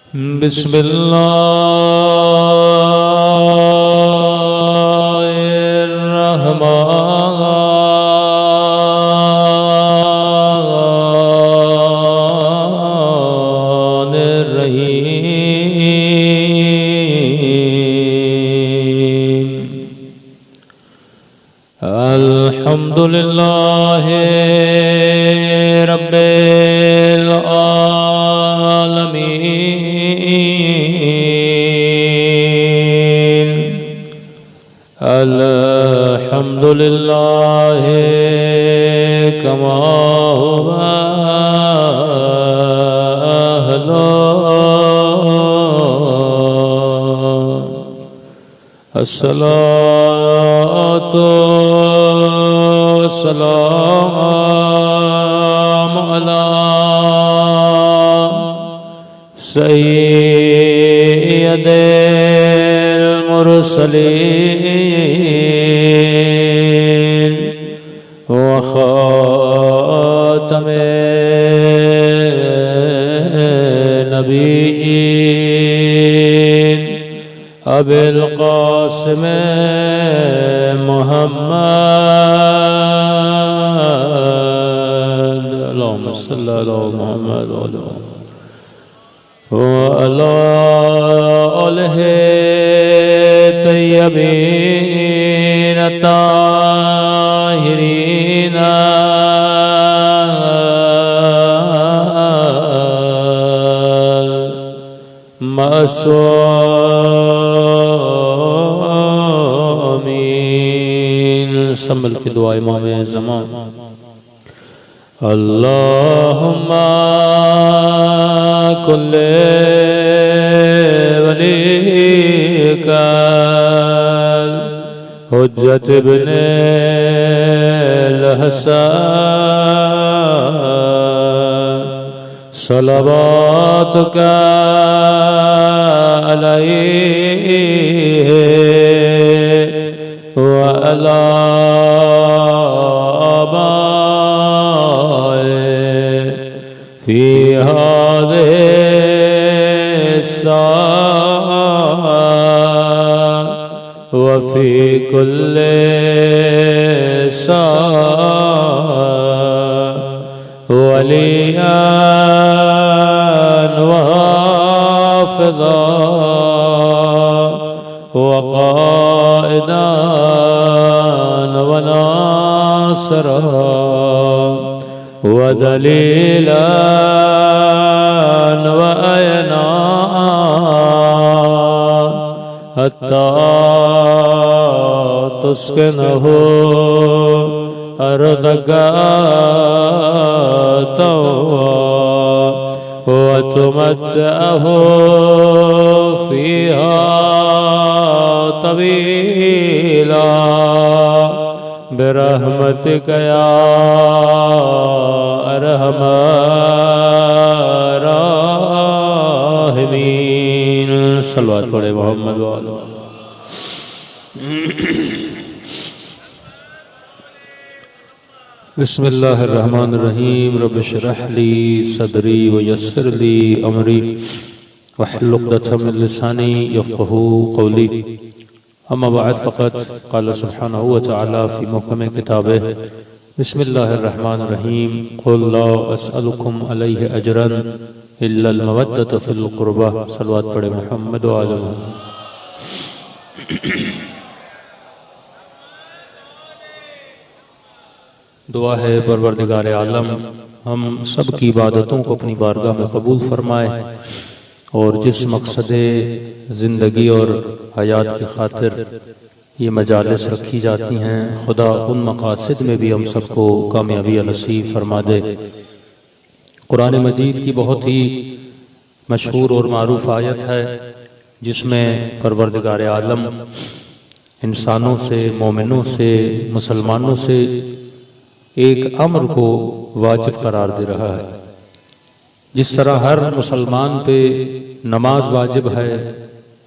बिस्मिल्लाहिर्रहमानिर्रहीम। अल्हम्दुलिल्लाहि रब्बिल आलमीन। अल्हम्दुलिल्लाहि कमा हुवा अस्सलातु वस्सलामु अला सय्यिदिल मुरसलीन व खातमिन नबिय्यीन अबिल क़ासिम मुहम्मद अल्लाहुम्मा सल्लि अला मुहम्मद व अला आलिहि तय्यबीन ताहिरीन मासूमीन। संभल की दुआ इमाम ज़मान। अल्लाहुम्मा कुल्ले वलीका हुज्जत इब्ने हसन सलवातुका अलैहि व अला आबाए फी हाज़िहि साअ व फी कुल्ली साअ वलिय्यन व हाफ़िज़ा व क़ाइदन व नासिरा व दलीलन व अयना हत्ता तुस्किनहु अर्दक व तुमत्तिअहु फ़ीहा तवीला बिरहमतिक या अरहमर राहिमीन। सल्लल्लाहु अलैहि मोहम्मद व आला। बिस्मिल्लाहिर्रहमानिर्रहीम। रब्बि इश्रह ली सदरी व यस्सिर ली अमरी वहलुल उक़दतम मिन लिसानी यफ़क़हू क़ौली। अम्मा बअद फ़क़द क़ाल सुब्हानहु व तआला फ़ी मुहकम किताबिही बिस्मिल्लाहिर्रहमानिर्रहीम। क़ुल ला अस्अलुकुम अलैहि अजरन इल्लल मवद्दत फ़िल क़ुरबा। सल्लल्लाहु अलैहि मुहम्मद व आला मुहम्मद। दुआ है परवरदिगार आलम हम सब की इबादतों को अपनी बारगाह में कबूल फरमाए और जिस मकसद ज़िंदगी और हयात की खातिर ये मजालिस रखी जाती हैं, खुदा उन मकासद में भी हम सबको कामयाबी नसीब फरमा दे। कुरान मजीद की बहुत ही मशहूर और मारूफ आयत है जिसमें परवरदिगार आलम इंसानों से, मोमिनों से, मुसलमानों से एक अम्र को वाजिब करार दे रहा है। जिस तरह हर मुसलमान पे नमाज वाजिब है,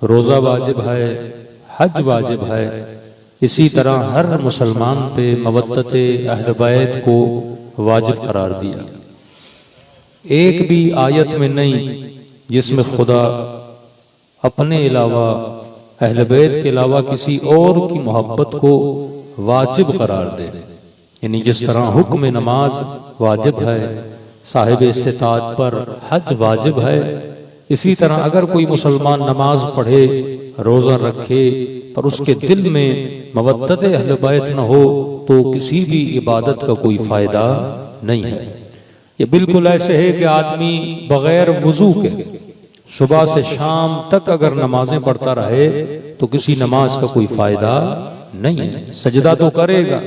रोज़ा वाजिब है, हज वाजिब है, इसी तरह हर मुसलमान पे मवद्दत अहल बैत को वाजिब करार दिया। एक भी आयत में नहीं जिसमें खुदा अपने अलावा, अहले बैत के अलावा किसी और की मोहब्बत को वाजिब करार दे। यानी जिस तरह हुक्म नमाज वाजिब है, साहिब इस्तिताअत पर हज वाजिब है, इसी तरह अगर कोई मुसलमान नमाज पढ़े, रोजा रखे, पर उसके दिल में मवद्दत अहले बैत न हो तो किसी भी इबादत का कोई फायदा नहीं है। ये बिल्कुल ऐसे है कि आदमी बगैर वुजू के सुबह से शाम तक अगर नमाजें पढ़ता रहे तो किसी नमाज का कोई फायदा नहीं है। सजदा तो करेगा,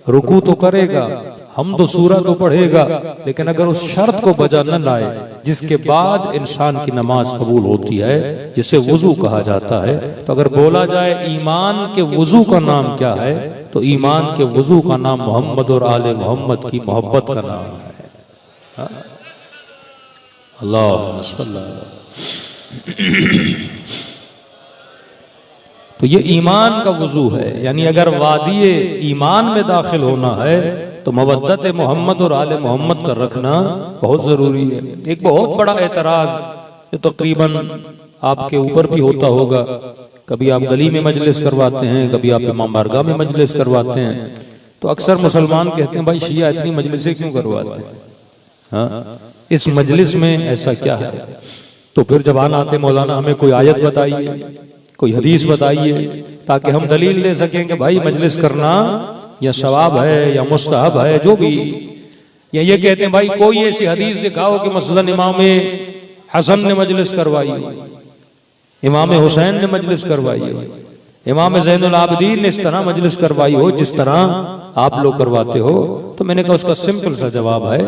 रुकू तो करेगा, हम तो सूरा तो पढ़ेगा, लेकिन अगर उस शर्त को बजा न लाए जिसके बाद इंसान की नमाज कबूल होती है, जिसे वुजू कहा जाता है, तो अगर बोला जाए ईमान के वुजू का नाम क्या है, तो ईमान के वुजू का नाम मोहम्मद और आले मोहम्मद की मोहब्बत का नाम है। अल्लाह। तो ये ईमान का वुजू है। यानी अगर वादिये ईमान में दाखिल होना है तो मवद्दत मोहम्मद और आले मोहम्मद का रखना बहुत जरूरी है। एक बहुत बड़ा एतराज जो तकरीबन आपके ऊपर भी होता होगा, कभी आप गली में मजलिस करवाते हैं, कभी आप इमाम बारगाह में मजलिस करवाते हैं, तो अक्सर मुसलमान कहते हैं भाई शिया इतनी मजलिसें क्यों करवाते हैं, हाँ इस मजलिस में ऐसा क्या है। तो फिर जबान आते मौलाना हमें कोई आयत बताइए, कोई हदीस बताइए, ताकि हम दलील दे सकें कि भाई मजलिस करना या सवाब है या मुस्तहब है, जो भी। या ये कहते हैं भाई कोई ऐसी हदीस दिखाओ कि मसलन इमाम हसन ने मजलिस करवाई, इमाम हुसैन ने मजलिस करवाई, इमाम ज़ैनुल आबिदीन ने इस तरह मजलिस करवाई हो जिस तरह आप लोग करवाते हो। तो मैंने कहा उसका सिंपल सा जवाब है,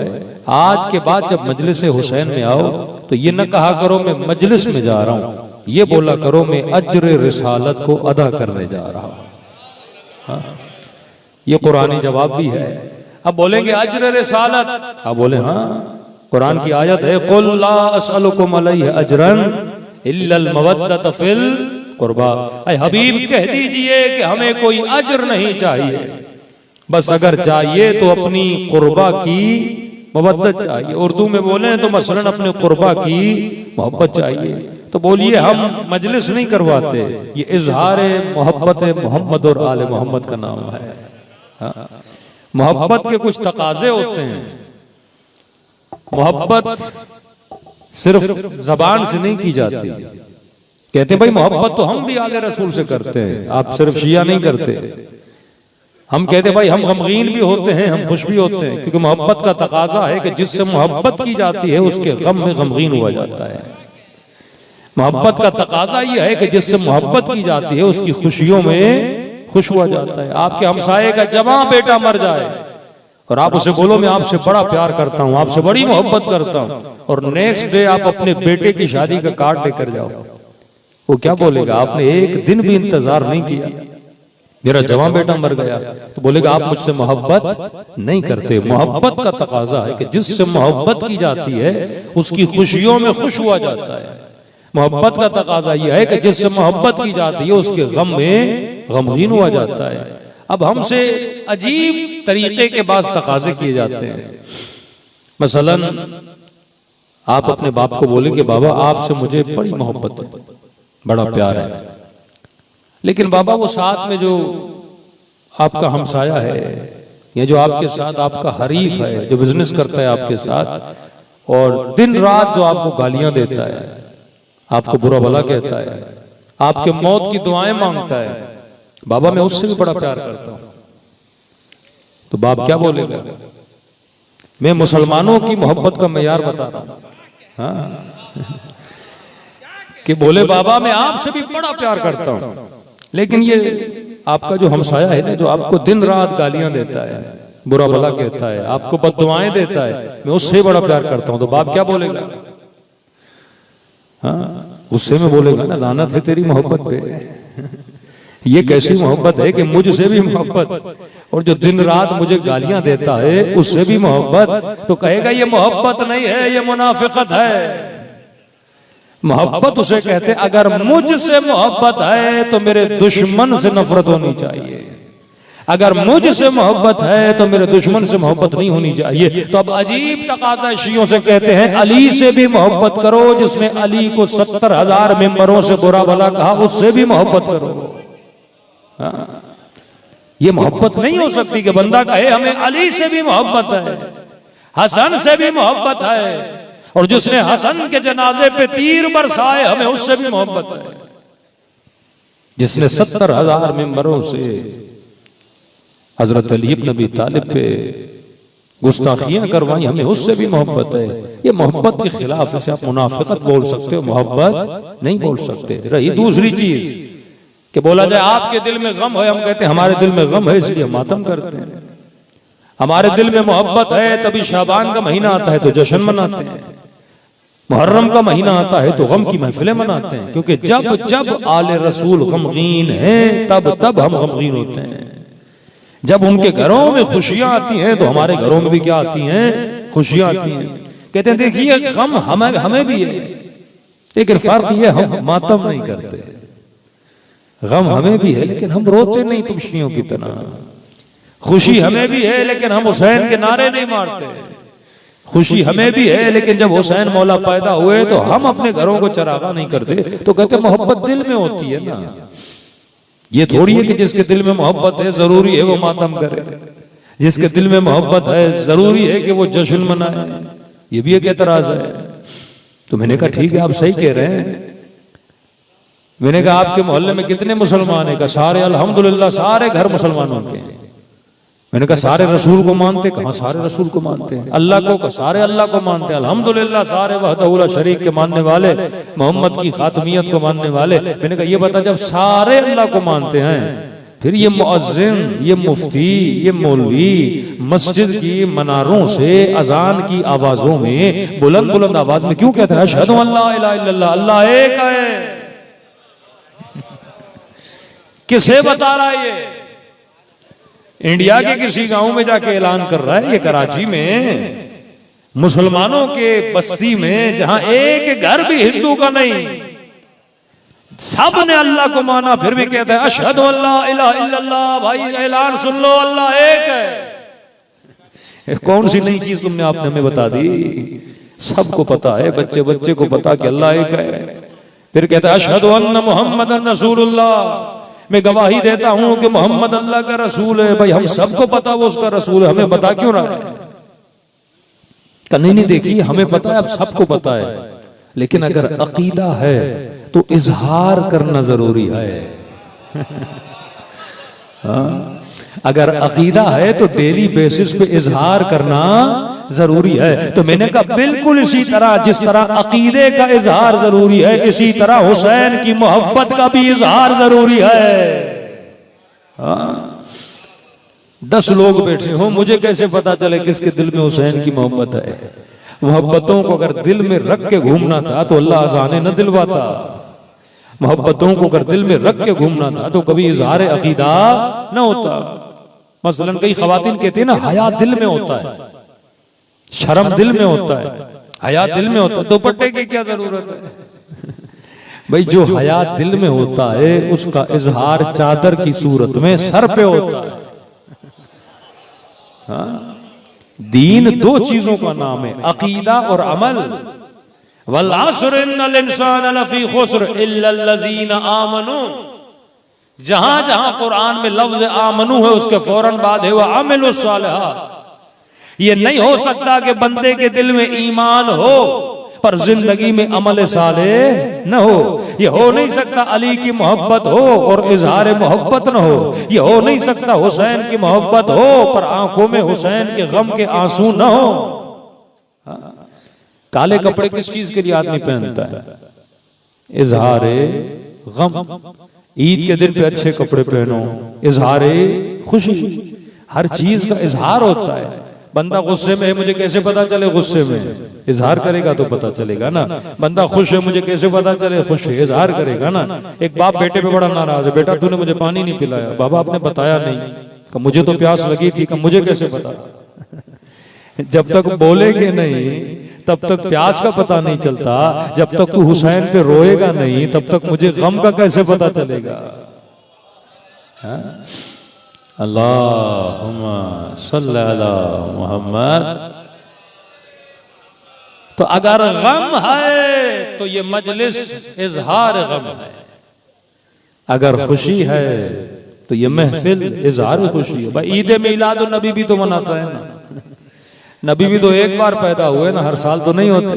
आज के बाद जब मजलिस हुसैन में आओ तो ये न कहा करो मैं मजलिस में जा रहा हूं, ये बोला करो मैं अज्र रिसालत को अदा करने जा रहा हूं। ये कुरानी जवाब भी है। अब बोलेंगे अज्र रिसालत, अब बोले हाँ कुरान की आयत है, कुल ला असअलुकुम अलैहि अजरन इल्लल मवद्दत फिल कुर्बा। ऐ हबीब कह दीजिए कि हमें कोई अज्र नहीं चाहिए, बस अगर चाहिए तो अपनी कुर्बा की मोहब्बत चाहिए। उर्दू में बोले तो मसलन अपने कुर्बा की मोहब्बत चाहिए। तो बोलिए हम मजलिस नहीं करवाते, ये इजहार मोहब्बत मोहम्मद और आले मोहम्मद का नाम है। मोहब्बत के कुछ तकाजे होते हैं। मोहब्बत सिर्फ जबान से नहीं की जाती। कहते भाई मोहब्बत तो हम भी आले रसूल से करते हैं, आप सिर्फ शिया नहीं करते। हम कहते भाई हम गमगीन भी होते हैं, हम खुश भी होते हैं, क्योंकि मोहब्बत का तकाजा है कि जिससे मोहब्बत की जाती है उसके गम में गमगीन हुआ जाता है। मोहब्बत का तकाजा यह है कि जिससे मोहब्बत की जाती है उसकी खुशियों में खुश हुआ जाता है। आपके हमसाये का जवां बेटा मर जाए और आप उसे बोलो मैं आपसे बड़ा प्यार करता हूं, आपसे बड़ी मोहब्बत करता हूं, और नेक्स्ट डे आप अपने बेटे की शादी का कार्ड लेकर जाओ, वो क्या बोलेगा? आपने एक दिन भी इंतजार नहीं किया, मेरा जवां बेटा मर गया, तो बोलेगा आप मुझसे मोहब्बत नहीं करते। मोहब्बत का तकाजा है कि जिससे मोहब्बत की जाती है उसकी खुशियों में खुश हुआ जाता है। मोहब्बत का तकाजा यह है कि जिससे मोहब्बत की जाती है उसके गम में गमगीन हुआ जाता है। अब हमसे अजीब तरीके के बाद तकाजे किए जाते हैं। मसलन आप अपने बाप को बोलेंगे बाबा आपसे मुझे बड़ी मोहब्बत है, बड़ा प्यार है, लेकिन बाबा वो साथ में जो आपका हमसाया है या जो आपके साथ आपका हरीफ है, जो बिजनेस करता है आपके साथ और दिन रात जो आपको गालियां देता है, आपको बुरा भला कहता है, आपके मौत की दुआएं मांगता है, बाबा मैं उससे भी बड़ा प्यार करता हूं, तो बाप क्या बोलेगा? मैं मुसलमानों की मोहब्बत का मेयार बता रहा हूं, हाँ कि बोले बाबा मैं आपसे भी बड़ा प्यार करता हूं, लेकिन ये आपका जो हमसाया है ना, जो आपको दिन रात गालियां देता है, बुरा भला कहता है, आपको बद्दुआएं देता है, मैं उससे बड़ा प्यार करता हूं, तो बाप क्या बोलेगा? हाँ गुस्से में बोलेगा ना, लानत है तेरी मोहब्बत पे, ये कैसी मोहब्बत है कि मुझसे भी मोहब्बत और जो दिन रात मुझे गालियां देता है उससे भी मोहब्बत, तो कहेगा ये मोहब्बत नहीं है, ये मुनाफिकत है। मोहब्बत उसे कहते अगर मुझसे मोहब्बत है तो मेरे दुश्मन से नफरत होनी चाहिए, अगर मुझसे मोहब्बत है तो मेरे दुश्मन से मोहब्बत नहीं होनी चाहिए। तो अब अजीब तकाज़ा शियों से कहते हैं अली से भी मोहब्बत करो, जिसने अली को 70,000 मेंबरों से बुरा भला कहा उससे भी मोहब्बत करो। ये मोहब्बत नहीं हो सकती कि बंदा कहे हमें अली से भी मोहब्बत है, हसन से भी मोहब्बत है, और जिसने हसन के जनाजे पे तीर बरसाए हमें उससे भी मोहब्बत है। जिसने 70,000 मेंबरों से हजरत अली इब्न अबी तालिब पे गुस्ताखियां करवाई हमें उससे भी मोहब्बत है। ये मोहब्बत के खिलाफ इसे आप मुनाफिकत बोल सकते हो, मोहब्बत नहीं बोल सकते। रही दूसरी चीज कि बोला जाए आपके दिल में गम है, हम कहते हैं हमारे दिल में गम है इसलिए मातम करते हैं। हमारे दिल में मोहब्बत है तभी शाबान का महीना आता है तो जश्न मनाते हैं, मुहर्रम का महीना आता है तो गम की महफिलें मनाते हैं, क्योंकि जब जब आले रसूल गमगीन हैं तब तब हम गमगीन होते हैं। जब उनके घरों में खुशियां आती हैं तो हमारे घरों में भी क्या आती हैं, खुशियां आती हैं। कहते हैं देखिए गम हमें भी है, लेकिन फर्क ये हम मातम नहीं करते। गम हमें भी है लेकिन हम रोते नहीं तुम शियों की तरह। खुशी हमें भी है लेकिन हम हुसैन के नारे नहीं मारते। खुशी हमें भी है लेकिन जब हुसैन मौला पैदा हुए तो हम अपने घरों को चरागा नहीं करते। तो कहते मोहब्बत दिल में होती है ना, ये थोड़ी है कि जिसके दिल में मोहब्बत है जरूरी है वो मातम करे, जिसके दिल में मोहब्बत है जरूरी है कि वो जश्न मनाए। ये भी एक एतराज है। तो मैंने कहा ठीक है आप सही कह रहे हैं। मैंने कहा आपके मोहल्ले में कितने मुसलमान है? का सारे अल्हम्दुलिल्लाह सारे घर मुसलमानों के। मैंने कहा सारे रसूल को मानते? कहा सारे रसूल को मानते हैं। अल्लाह को? सारे अल्लाह को मानते हैं अल्हम्दुलिल्लाह, सारे वहदहू ला शरीक के मानने वाले, मोहम्मद की खातमियत को मानने वाले। मैंने कहा ये बता जब सारे अल्लाह को मानते हैं फिर ये मुअज्जिन, ये मुफ्ती, ये मौलवी मस्जिद की मनारों से अजान की आवाजों में बुलंद बुलंद आवाज में क्यों कहते हैं अशहदु अल्ला इलाहा इल्लल्लाह, अल्लाह एक है? किसे बता रहा है? ये इंडिया के किसी गांव में जाके ऐलान कर रहा है। ये कराची में मुसलमानों के बस्ती में जहां एक घर भी हिंदू का नहीं, सब ने अल्लाह को माना, फिर भी कहता है अशहदु अल्ला इलाहा इल्लल्लाह। भाई ऐलान सुन लो, अल्लाह एक है। कौन सी नई चीज तुमने आपने हमें बता दी? सबको पता है, बच्चे बच्चे को पता कि अल्लाह एक है। फिर कहता है अशहदु अन्ना मुहम्मदन रसूलुल्लाह, मैं गवाही देता हूं कि मोहम्मद अल्लाह का रसूल है। भाई हम सबको पता वो उसका रसूल है, हमें बता क्यों रहा है? नहीं देखिए हमें पता है, अब सबको पता है, लेकिन अगर अकीदा है तो इजहार करना जरूरी है। अगर अकीदा है तो डेली बेसिस पे इजहार करना जरूरी है। तो मैंने कहा बिल्कुल इसी तरह जिस तरह अकीदे का इजहार जरूरी है, इसी तरह हुसैन की मोहब्बत का भी इजहार जरूरी है। 10 लोग बैठे हो, मुझे कैसे पता चले किसके दिल में हुसैन की मोहब्बत है? मोहब्बतों को अगर दिल में रख के घूमना था तो अल्लाह अज़ाने न दिलवाता। मोहब्बतों को अगर दिल में रख के घूमना था तो कभी इजहार अकीदा न होता। मसलन कई खवातीन कहती है ना हया दिल में होता है, शर्म दिल में होता है, हया दिल में होता है, दुपट्टे की क्या जरूरत है? भाई जो हया दिल में होता है उसका इजहार चादर की सूरत में सर पे होता है। हाँ? दीन 2 चीजों का नाम है, अकीदा और अमल। वल अस्र इन्नल इंसान लफी खुस्र इल्ला लजीना आमनू। जहां जहां कुरान में लफ्ज आमनू है उसके फौरन बाद है वह अमिलुस सालिहात। ये नहीं हो सकता कि बंदे के दिल में ईमान हो पर जिंदगी में अमल साले न हो। ये हो नहीं सकता अली की मोहब्बत हो और इजहार मोहब्बत न हो। ये हो नहीं सकता हुसैन की मोहब्बत हो पर आंखों में हुसैन के गम के आंसू न हो। काले कपड़े किस चीज के लिए आदमी पहनता है? इजहार गम। ईद के दिन पे अच्छे कपड़े पहनो, इजहार खुशी। हर चीज का इजहार होता है। बंदा गुस्से में है, मुझे कैसे पता चले गुस्से में? इजहार करेगा तो पता चलेगा ना। बंदा खुश है, मुझे कैसे पता चले खुश है? इजहार करेगा ना। एक बाप बेटे पे बड़ा नाराज है, बेटा तूने मुझे पानी नहीं पिलाया। बाबा आपने बताया नहीं। कि मुझे तो प्यास लगी थी। कि मुझे कैसे पता? जब तक बोलेंगे नहीं तब तक प्यास का पता नहीं चलता। जब तक तू हुसैन पे रोएगा नहीं तब तक मुझे गम का कैसे पता चलेगा? अल्लाहुम्मा सल्ली अला मुहम्मद। तो अगर गम है तो ये मजलिस इजहार गम है, अगर खुशी है तो ये महफिल इजहार खुशी है। भाई ईद मिलाद नबी भी तो मनाता है ना, नबी भी तो एक बार पैदा हुए ना, हर साल तो नहीं होते।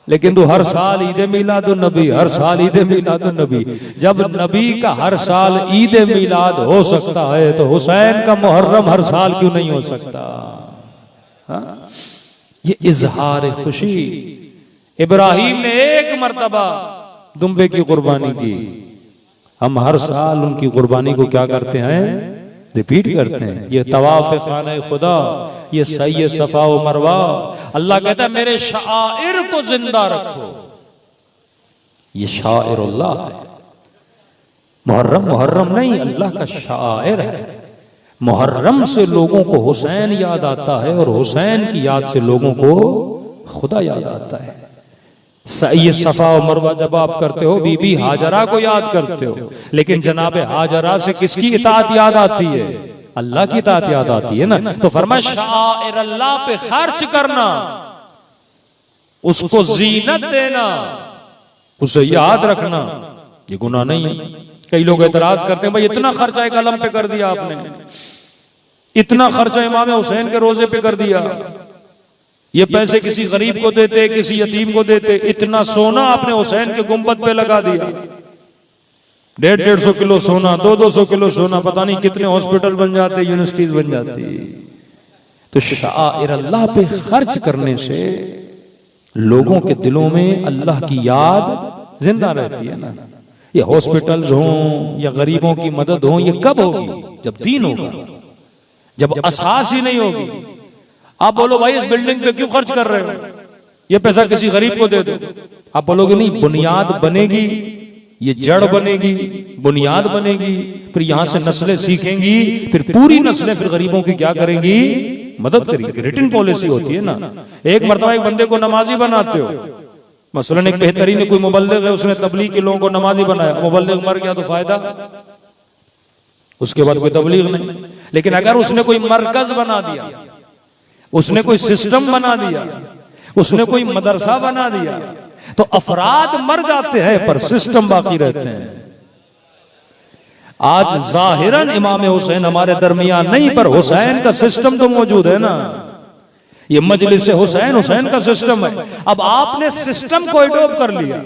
लेकिन तो हर साल ईद मिलाद नबी, हर साल ईद मिलाद नबी। जब नबी का हर साल ईद मिलाद हो सकता है तो हुसैन का मुहर्रम हर साल क्यों नहीं हो सकता? हा? ये इजहार खुशी। इब्राहिम ने एक मर्तबा दुम्बे की कुर्बानी की, हम हर साल उनकी कुर्बानी को क्या करते हैं? रिपीट करते हैं। ये तवाफ खाने खुदा, ये सही सफा व मरवा, अल्लाह कहता है मेरे शाइर को जिंदा रखो। ये शाइरुल्लाह है। मुहर्रम मुहर्रम नहीं, अल्लाह का शाइर है। मुहर्रम से लोगों को हुसैन याद आता है और हुसैन की याद से लोगों को खुदा याद आता है। सही सफा और मरवा जब आप करते हो बीबी हाजरा को याद करते हो, लेकिन जनाब हाजरा से किसकी इताअत याद आती है? अल्लाह की इताअत याद आती है ना। तो फरमाया शाइर अल्लाह पे खर्च करना, उसको जीनत देना, उसे याद रखना, ये गुनाह नहीं है। कई लोग एतराज करते हैं भाई इतना खर्चा एक कलम पे कर दिया आपने, इतना खर्चा इमाम हुसैन के रोजे पे कर दिया, ये पैसे किसी गरीब को देते, किसी यतीम को देते, इतना सोना आपने हुसैन के गुंबद पे लगा दिया, 150-150 किलो सोना, 200-200 किलो सोना, पता नहीं कितने हॉस्पिटल बन जाते, यूनिवर्सिटीज बन जाती। तो शाइर अल्लाह पे खर्च करने से लोगों के दिलों में अल्लाह की याद जिंदा रहती है ना। ये हॉस्पिटल्स हों या गरीबों की मदद हो, ये कब होगी? जब दीन होगा, जब असास ही नहीं होगी। आप बोलो भाई इस बिल्डिंग पे क्यों खर्च कर रहे हो, ये पैसा किसी गरीब को दे दो। आप बोलोगे नहीं, बुनियाद बनेगी, ये जड़ बनेगी, बुनियाद बनेगी, फिर यहां से नस्लें सीखेंगी, फिर पूरी नस्लें फिर गरीबों की क्या करेंगी? मदद करेंगी। रिटन पॉलिसी होती है ना। एक मर्तबा एक बंदे को नमाजी बनाते हो, मसलन एक बेहतरीन कोई मुबल्लिग है, उसने तबलीग के लोगों को नमाजी बनाया, मुबल्लिग मर गया तो फायदा, उसके बाद कोई तबलीग नहीं। लेकिन अगर उसने कोई मरकज बना दिया, उसने कोई सिस्टम बना दिया, उसने कोई मदरसा बना दिया, तो अफराद मर जाते हैं पर सिस्टम बाकी रहते हैं। आज जाहिरन इमाम हुसैन हमारे दरमियान नहीं, पर हुसैन का सिस्टम तो मौजूद है ना। ये मजलिस हुसैन, हुसैन का सिस्टम है। अब आपने सिस्टम को एडॉप्ट कर लिया।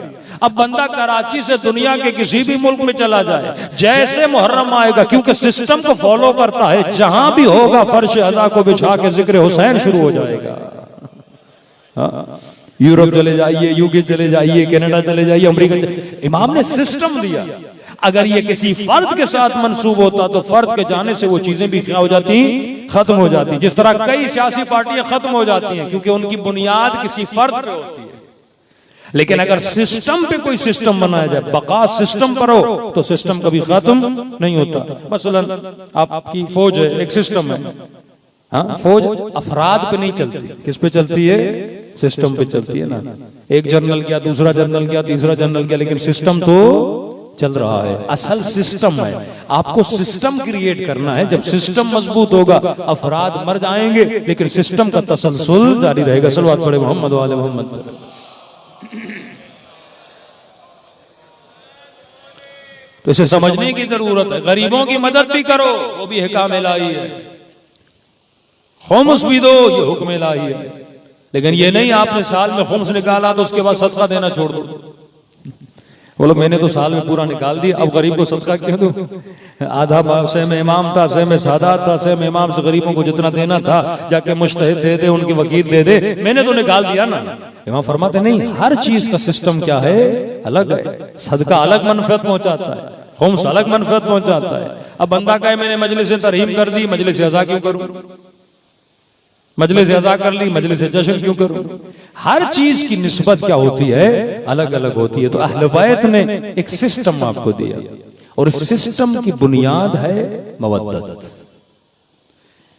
अब बंदा कराची से दुनिया के किसी भी मुल्क में चला जाए, जैसे मुहर्रम आएगा, क्योंकि सिस्टम को फॉलो करता है, जहां भी होगा फर्श अज़ा को बिछा के जिक्र हुसैन शुरू हो जाएगा। यूरोप चले जाइए, यूके चले जाइए, कनाडा चले जाइए, अमेरिका इमाम ने सिस्टम दिया। अगर ये किसी फर्द के साथ मंसूब होता तो फर्द के जाने से वो चीजें भी क्या हो जाती? खत्म हो जाती। जिस तरह कई सियासी पार्टियां खत्म हो जाती हैं क्योंकि उनकी बुनियाद किसी फर्द पे होती है। लेकिन अगर सिस्टम पे कोई सिस्टम बनाया जाए, बका सिस्टम पर हो, तो सिस्टम कभी खत्म नहीं होता। मसलन आपकी फौज है, एक सिस्टम है। हाँ, फौज अफराद पे नहीं चलती, किस पे चलती है? सिस्टम पे चलती है ना। एक जनरल गया, दूसरा जनरल गया, तीसरा जनरल गया, लेकिन सिस्टम तो चल रहा है। असल सिस्टम है, आपको सिस्टम क्रिएट करना है। जब सिस्टम मजबूत होगा, अफराद मर जाएंगे लेकिन सिस्टम का तसलसल जारी रहेगा। सल्लल्लाहु अलैहि मोहम्मद वाले मोहम्मद। तो इसे समझने की जरूरत है। गरीबों की मदद भी करो, वो भी हिकाम इलाही है। खुम्स भी दो, ये हुक्म इलाही है। लेकिन ये नहीं आपने साल में खुम्स निकाला तो उसके बाद सदका देना छोड़ दो। बोलो मैंने तो साल में पूरा निकाल दिया, अब गरीब को सदका क्यों दूं? आधा सह में इमाम था, सह में सादात था, सह में इमाम से गरीबों को जितना देना था जाके मुश्तहिद दे दे, उनके वकील दे दे, मैंने तो निकाल दिया ना। इमाम फरमाते नहीं, हर चीज का सिस्टम क्या है? अलग है। सदका अलग मनफियत पहुंचाता है, खुम्स अलग मनफियत पहुंचाता है। अब बंदा कहे मैंने मजलिस तरहीम कर दी, मजलिस अज़ा क्यों करूं? मजलिस अज़ा कर ली, मजलिस जश्न क्यों करूं? हर चीज की निस्बत क्या होती है? अलग अलग होती है। तो अहले बैत ने एक सिस्टम आपको दिया और इस सिस्टम की बुनियाद है मवद्दत।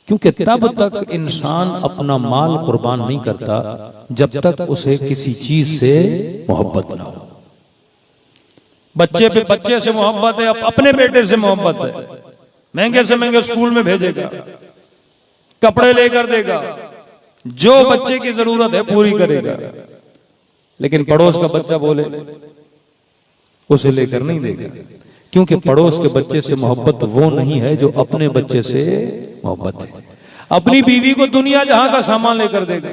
क्योंकि तब तक इंसान अपना माल कुर्बान नहीं करता जब तक उसे किसी चीज से मोहब्बत ना हो। बच्चे पे बच्चे से मोहब्बत है, अपने बेटे से मोहब्बत है। महंगे से महंगे स्कूल में भेजेगा, कपड़े लेकर देगा, जो बच्चे की जरूरत है पूरी करेगा। लेकिन पड़ोस का बच्चा बोले उसे लेकर नहीं देगा, क्योंकि पड़ोस के बच्चे से मोहब्बत वो नहीं है जो अपने बच्चे से मोहब्बत है। अपनी बीवी को दुनिया जहां का सामान लेकर देगा।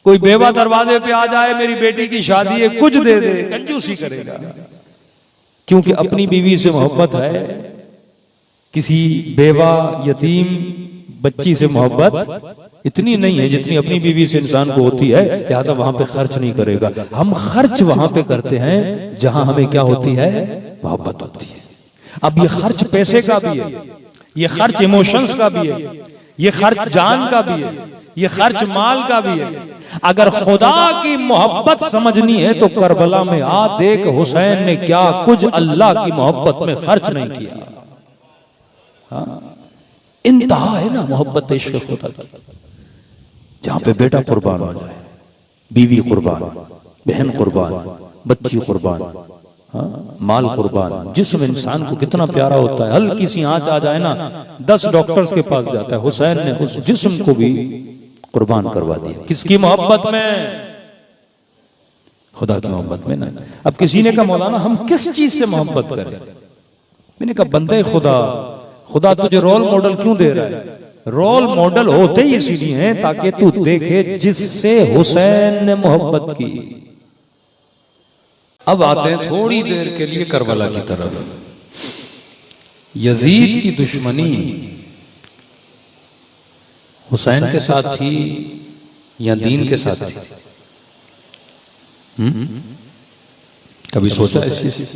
कोई बेवा दरवाजे पे आ जाए, मेरी बेटी की शादी है, कुछ दे दे, कंजूसी करेगा, क्योंकि अपनी बीवी से मोहब्बत है। किसी बेवा यतीम बच्ची से मोहब्बत इतनी नहीं है जितनी अपनी बीवी से इंसान को होती है, लिहाजा वहां पे खर्च नहीं करेगा। हम खर्च वहां पे करते हैं जहां हमें क्या होती है, मोहब्बत होती है। अब ये खर्च पैसे का भी है, ये खर्च इमोशंस का भी है, ये खर्च जान का भी है, ये खर्च माल का भी है। अगर खुदा की मोहब्बत समझनी है तो करबला में आ देख हुसैन ने क्या कुछ अल्लाह की मोहब्बत में खर्च नहीं किया। हाँ, इंतहा है ना मोहब्बत इश्क़ खुदा की, जहां पे बेटा कुर्बान हो जाए, बीवी कुर्बान, बहन कुर्बान, बच्ची कुर्बान, हाँ, माल कुर्बान। जिस्म इंसान को कितना प्यारा होता है, हल्की सी आंच आ जाए ना 10 डॉक्टर्स के पास जाता है। हुसैन ने उस जिस्म को भी कुर्बान करवा दिया। किसकी मोहब्बत में? खुदा की मोहब्बत में ना। अब किसी ने कहा मौलाना हम किस चीज से मोहब्बत करें? मैंने कहा बंदे खुदा, खुदा तुझे रोल मॉडल क्यों दे रहा है? रोल मॉडल होते ही इसीलिए हैं ताकि तू देखे जिससे हुसैन ने मोहब्बत की। अब आते हैं थोड़ी देर के लिए करबला की तरफ। यजीद की दुश्मनी हुसैन के साथ थी या दीन के साथ थी? कभी सोचा ऐसी?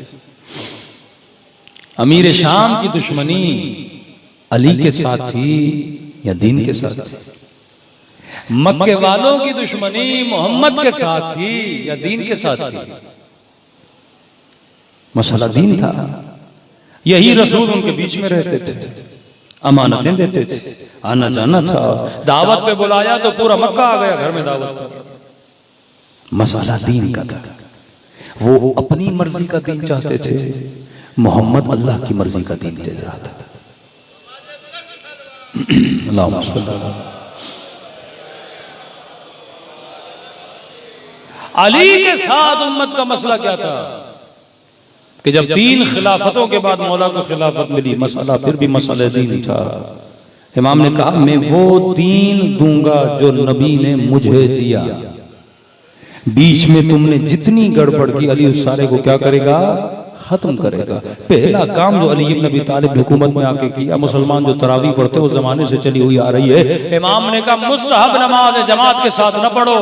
अमीर शाम की दुश्मनी अली के साथ थी या दीन के साथ थी? मक्के वालों की दुश्मनी मोहम्मद के साथ थी या दीन के साथ थी? मसला दीन था। यही रसूल उनके बीच में रहते थे, अमानतें देते थे, आना जाना था। दावत पे बुलाया तो पूरा मक्का आ गया घर में दावत पर। मसला दीन का था। वो अपनी मर्जी का दीन चाहते थे, मोहम्मद अल्लाह की मर्जी का दीन दे रहा था। अली के साथ उम्मत का मसला क्या था कि जब 3 खिलाफतों के बाद मौला को खिलाफत मिली, मसला फिर भी मसला दीन था। इमाम ने कहा मैं वो दीन दूंगा जो नबी ने मुझे दिया। बीच में तुमने जितनी गड़बड़ की, अली उस सारे को क्या करेगा, खत्म करेगा। पहला काम जो अली इब्न अबी तालिब हुकूमत में आके किया, मुसलमान जो तरावी पढ़ते वो जमाने से चली हुई आ रही है। इमाम ने कहा मुस्तहब नमाज जमात के साथ न पढ़ो।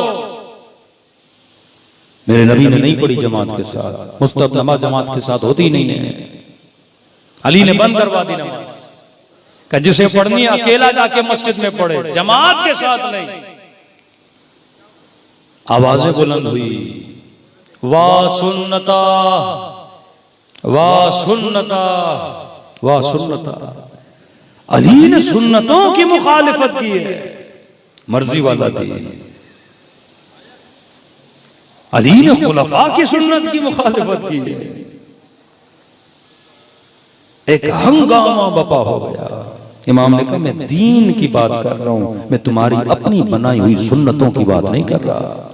मेरे नबी ने नहीं पढ़ी जमात के साथ, मुस्तहब नमाज जमात के साथ होती नहीं है। अली ने बंद करवा दी नमाज, का जिसे पढ़नी है अकेला जाके मस्जिद में पढ़े, जमात के साथ नहीं। आवाजें बुलंद हुई, वाह सुन्नता, वाह सुन्नता, वाह सुन्नता। अली ने सुन्नतों की मुखालिफत की है, मर्जी वाला दीन। अली ने खुलफा की सुन्नत की मुखालिफत की है। एक हंगामा बपा हो गया। इमाम ने कहा मैं दीन की बात कर रहा हूं, मैं तुम्हारी अपनी बनाई हुई सुन्नतों की बात नहीं कर रहा।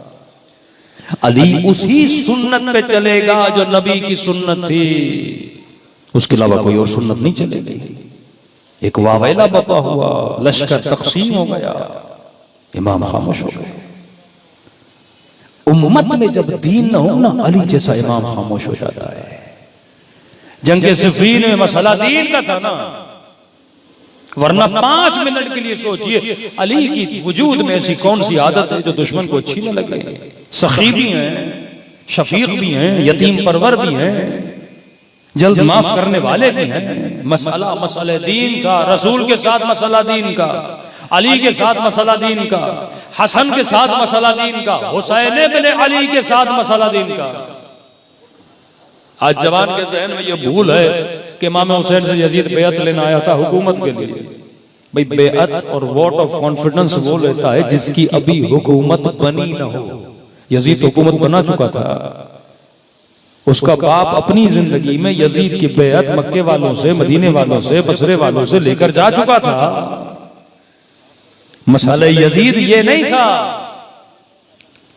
अली उसी सुन्नत पे चलेगा जो नबी की सुन्नत थी, उसके अलावा कोई और सुन्नत नहीं चलेगी। एक वावेला बपा हुआ, लश्कर तकसीम हो गया, इमाम खामोश हो गए। उम्मत में जब दीन न हो ना, अली जैसा इमाम खामोश हो जाता है। जंग सिफ़ीन में मसला दीन का था ना, वरना 5 मिनट के लिए सोचिए अली की वजूद में ऐसी कौन सी आदत है जो दुश्मन को अच्छी न लगे। सखी भी हैं, शफीक भी हैं, यतीम परवर भी हैं, जल्द माफ करने वाले भी हैं। मसला मसला दीन का, रसूल के साथ मसला दीन का, अली के साथ मसला दीन का, हसन के साथ मसला दीन का, हुसैन इब्न अली के साथ मसला दीन का। आज जवान के ज़हन में यह भूल है कि इमाम हुसैन से यजीद बेअत लेना आया था हुकूमत के लिए। भाई बेअत और वोट ऑफ कॉन्फिडेंस वो लेता है जिसकी अभी हुकूमत बनी न हो। यजीद हुकूमत बना चुका था, उसका बाप अपनी जिंदगी में यजीद की बेअत मक्के वालों से, मदीने वालों से, बसरे वालों से लेकर जा चुका था। मसला यजीद ये नहीं था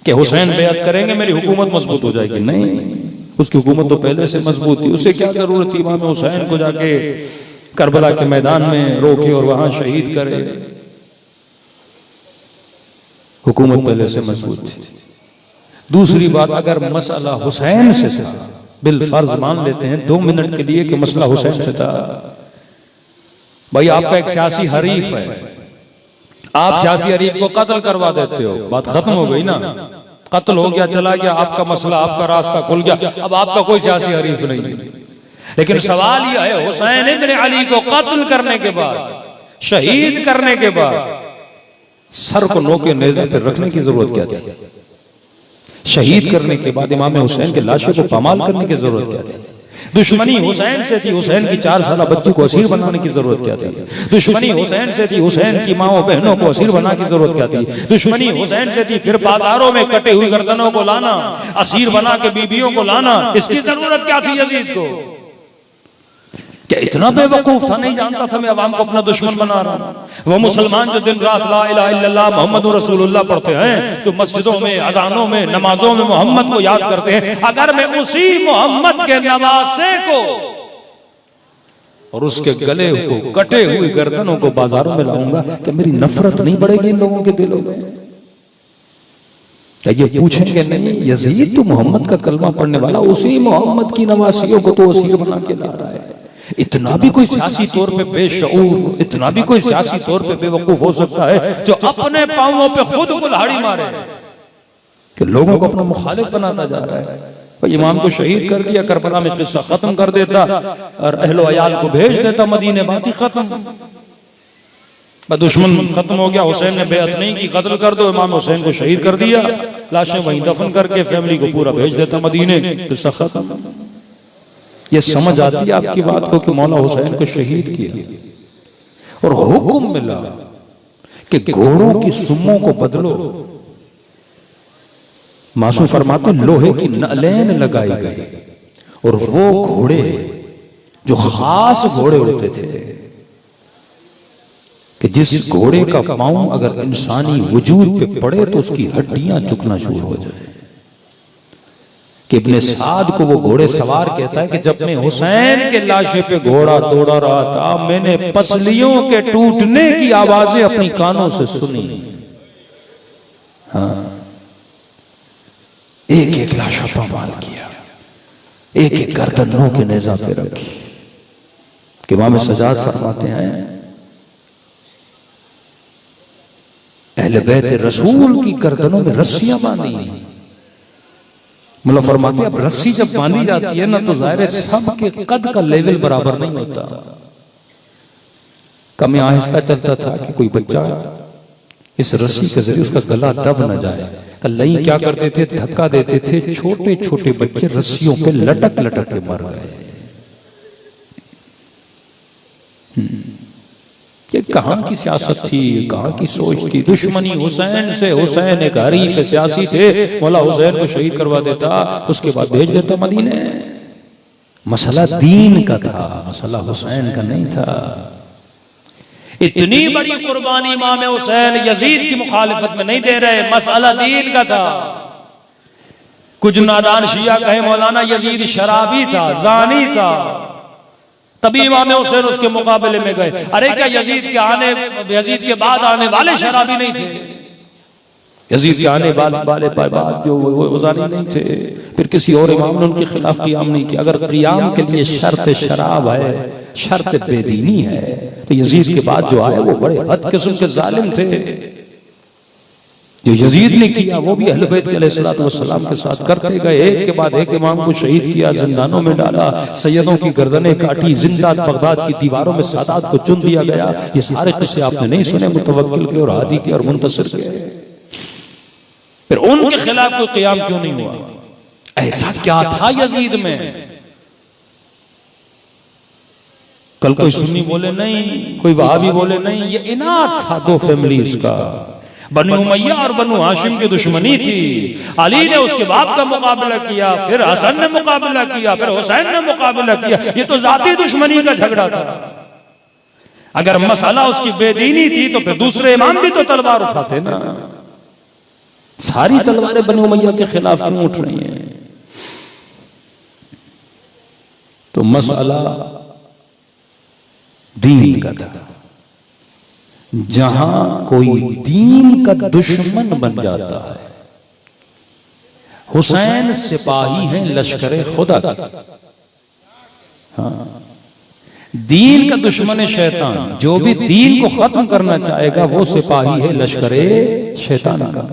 कि हुसैन बेअत करेंगे मेरी हुकूमत मजबूत हो जाएगी, नहीं, उसकी हुकूमत तो पहले से मजबूत थी। उसे क्या जरूरत थी इमाम हुसैन को जाके करबला के मैदान में रोके और वहां शहीद करे, हुकूमत पहले से मजबूत थी। दूसरी बात, अगर मसला हुसैन से था, बिल फर्ज मान लेते हैं 2 मिनट के लिए कि मसला हुसैन से था, भाई आपका एक सियासी हरीफ है, आप सियासी हरीफ को कत्ल करवा देते हो, बात खत्म हो गई ना, कत्ल हो गया, चला गया, आपका मसला, आपका रास्ता खुल गया, अब आपका कोई सियासी हरीफ नहीं। लेकिन सवाल यह है, हुसैन इब्न अली को कत्ल करने के बाद, शहीद करने के बाद सर को नोके नेज़े पर रखने की जरूरत क्या थी? शहीद करने के बाद इमाम हुसैन के लाशे को पामाल करने की जरूरत क्या थी? दुश्मनी हुसैन से थी, हुसैन की 4 साल बच्ची को असीर बनाने की जरूरत क्या थी? दुश्मनी हुसैन से थी, हुसैन की माओ बहनों को असीर बनाने की जरूरत क्या थी? दुश्मनी हुसैन से थी, फिर बाजारों में कटे हुई गर्दनों को लाना, असीर बना के बीबियों को लाना, इसकी जरूरत क्या थी यजीद को? क्या इतना बेवकूफ था, नहीं जानता था मैं अवाम को अपना दुश्मन बना रहा हूं? वो मुसलमान जो दिन रात ला इलाहा इल्लल्लाह मोहम्मद रसूलुल्लाह पढ़ते हैं, जो मस्जिदों में, अजानों में, नमाजों में मोहम्मद को याद करते हैं, अगर मैं उसी मोहम्मद के नवासे को और उसके गले को, कटे हुई गर्दनों को बाजारों में लाऊंगा, क्या मेरी नफरत नहीं बढ़ेगी इन लोगों के दिलों में? क्या ये पूछेंगे नहीं, यजीद तो मोहम्मद का कलमा पढ़ने वाला, उसी मोहम्मद की नवासियों को तो असीर बना के ला रहा है। इतना भी कोई सियासी तौर पे बेशऊर, इतना भी कोई सियासी तौर पे बेवकूफ हो सकता है जो अपने पांवों पे खुद कुल्हाड़ी मारे कि लोगों को अपना मुखालिफ बनाता जा रहा है? भाई इमाम को शहीद कर दिया, करबला में किस्सा खत्म कर देता और अहलो अयाल को भेज देता मदीने, बात ही खत्म, दुश्मन खत्म हो गया। हुसैन ने बेअत नहीं की, कत्ल कर दो, इमाम हुसैन को शहीद कर दिया, लाशें वहीं दफन करके फैमिली को पूरा भेज देता मदीने, किस्सा खत्म। ये समझ आती है आपकी बात को कि मौला हुसैन को शहीद किया और हुक्म मिला कि घोड़ों की सुम्मों को बदलो। मासूम फरमाते लोहे की नलेन लगाई गई और वो घोड़े जो खास घोड़े होते थे कि जिस घोड़े का पांव अगर इंसानी वजूद पे पड़े तो उसकी हड्डियां चुकना शुरू हो जाए। कि इब्ने साद को वो घोड़े सवार कहता है कि जब मैं हुसैन के लाशे पे घोड़ा दौड़ा रहा था, मैंने पसलियों के टूटने की आवाजें अपनी कानों से सुनी। हाँ, एक एक लाशा पामाल किया, एक एक गर्दनों के नेज़ा पे रखी। कि इमाम सजाद फरमाते हैं अहले बैत रसूल की गर्दनों में रस्सियां बांधी। मतलब फरमाते अब रस्सी जब बांधी जाती है ना तो जाहिर है सबके कद का लेवल बराबर नहीं होता। कम आहिस्ता चलता था कि कोई बच्चा इस रस्सी के जरिए उसका गला दब न जाए। कल्लई क्या करते थे, धक्का देते थे, छोटे छोटे बच्चे रस्सियों पे लटक लटक के मर गए। ये कहां की सियासत थी, कहां की सोच थी? दुश्मनी हुसैन से, हुसैन एक हरीफ सियासी थे, मौला हुसैन को शहीद करवा देता, उसके बाद भेज देता मदीने। मसला दीन का था, मसला हुसैन का नहीं था। इतनी बड़ी कुर्बानी इमाम हुसैन यजीद की मुखालिफत में नहीं दे रहे, मसला दीन का था। कुछ नादान शिया कहे मौलाना यजीद शराबी था, जानी था, तभी इमाम हुसैन उसके मुकाबले में गए। अरे क्या यजीद के बाद आने वाले शराबी नहीं थे? यजीद के आने वाले बाद जो वो जानी नहीं थे, फिर किसी और इमाम ने उनके खिलाफ क़ियाम नहीं किया। अगर क़ियाम के लिए शर्त शराब है, शर्त बेदीनी है, तो यजीद के बाद जो आए वो बड़े हद किस्म के जालिम थे। जो यजीद ने किया वो भी अहले बैत अलैहिस्सलाम के साथ करते गए। एक के बाद एक इमाम को शहीद किया, जिंदानों में डाला, सैयदों की गर्दनें काटी, जिंदा बगदाद की दीवारों में सादात को चुन दिया गया। ये सारे किस्से आपने नहीं सुने मुतवक्किल के और हादी के और मुंतसिर के? फिर उनके खिलाफ कोई क़ियाम क्यों नहीं हुआ? ऐसा क्या था यजीद में? कल कोई सुन्नी बोले नहीं, कोई वहाबी बोले नहीं, ये इनाद था दो फैमिलीज का। बनु उमैया और बनु हाशिम की दुश्मनी थी। अली ने उसके बाप का मुकाबला किया, फिर हसन ने मुकाबला किया, फिर हुसैन ने मुकाबला किया। ये तो जाती दुश्मनी का झगड़ा था। अगर मसला उसकी बेदीनी थी तो फिर दूसरे इमाम भी तो तलवार उठाते ना। सारी तलवारें बनु उमैया के खिलाफ क्यों उठ रही हैं? तो मसला दीन का था। जहां कोई दीन का दुश्मन बन जाता है, हुसैन सिपाही हैं लश्कर खुदा का। हाँ, दीन का दुश्मन शैतान, जो भी दीन को खत्म करना चाहेगा वो सिपाही है लश्कर शैतान का।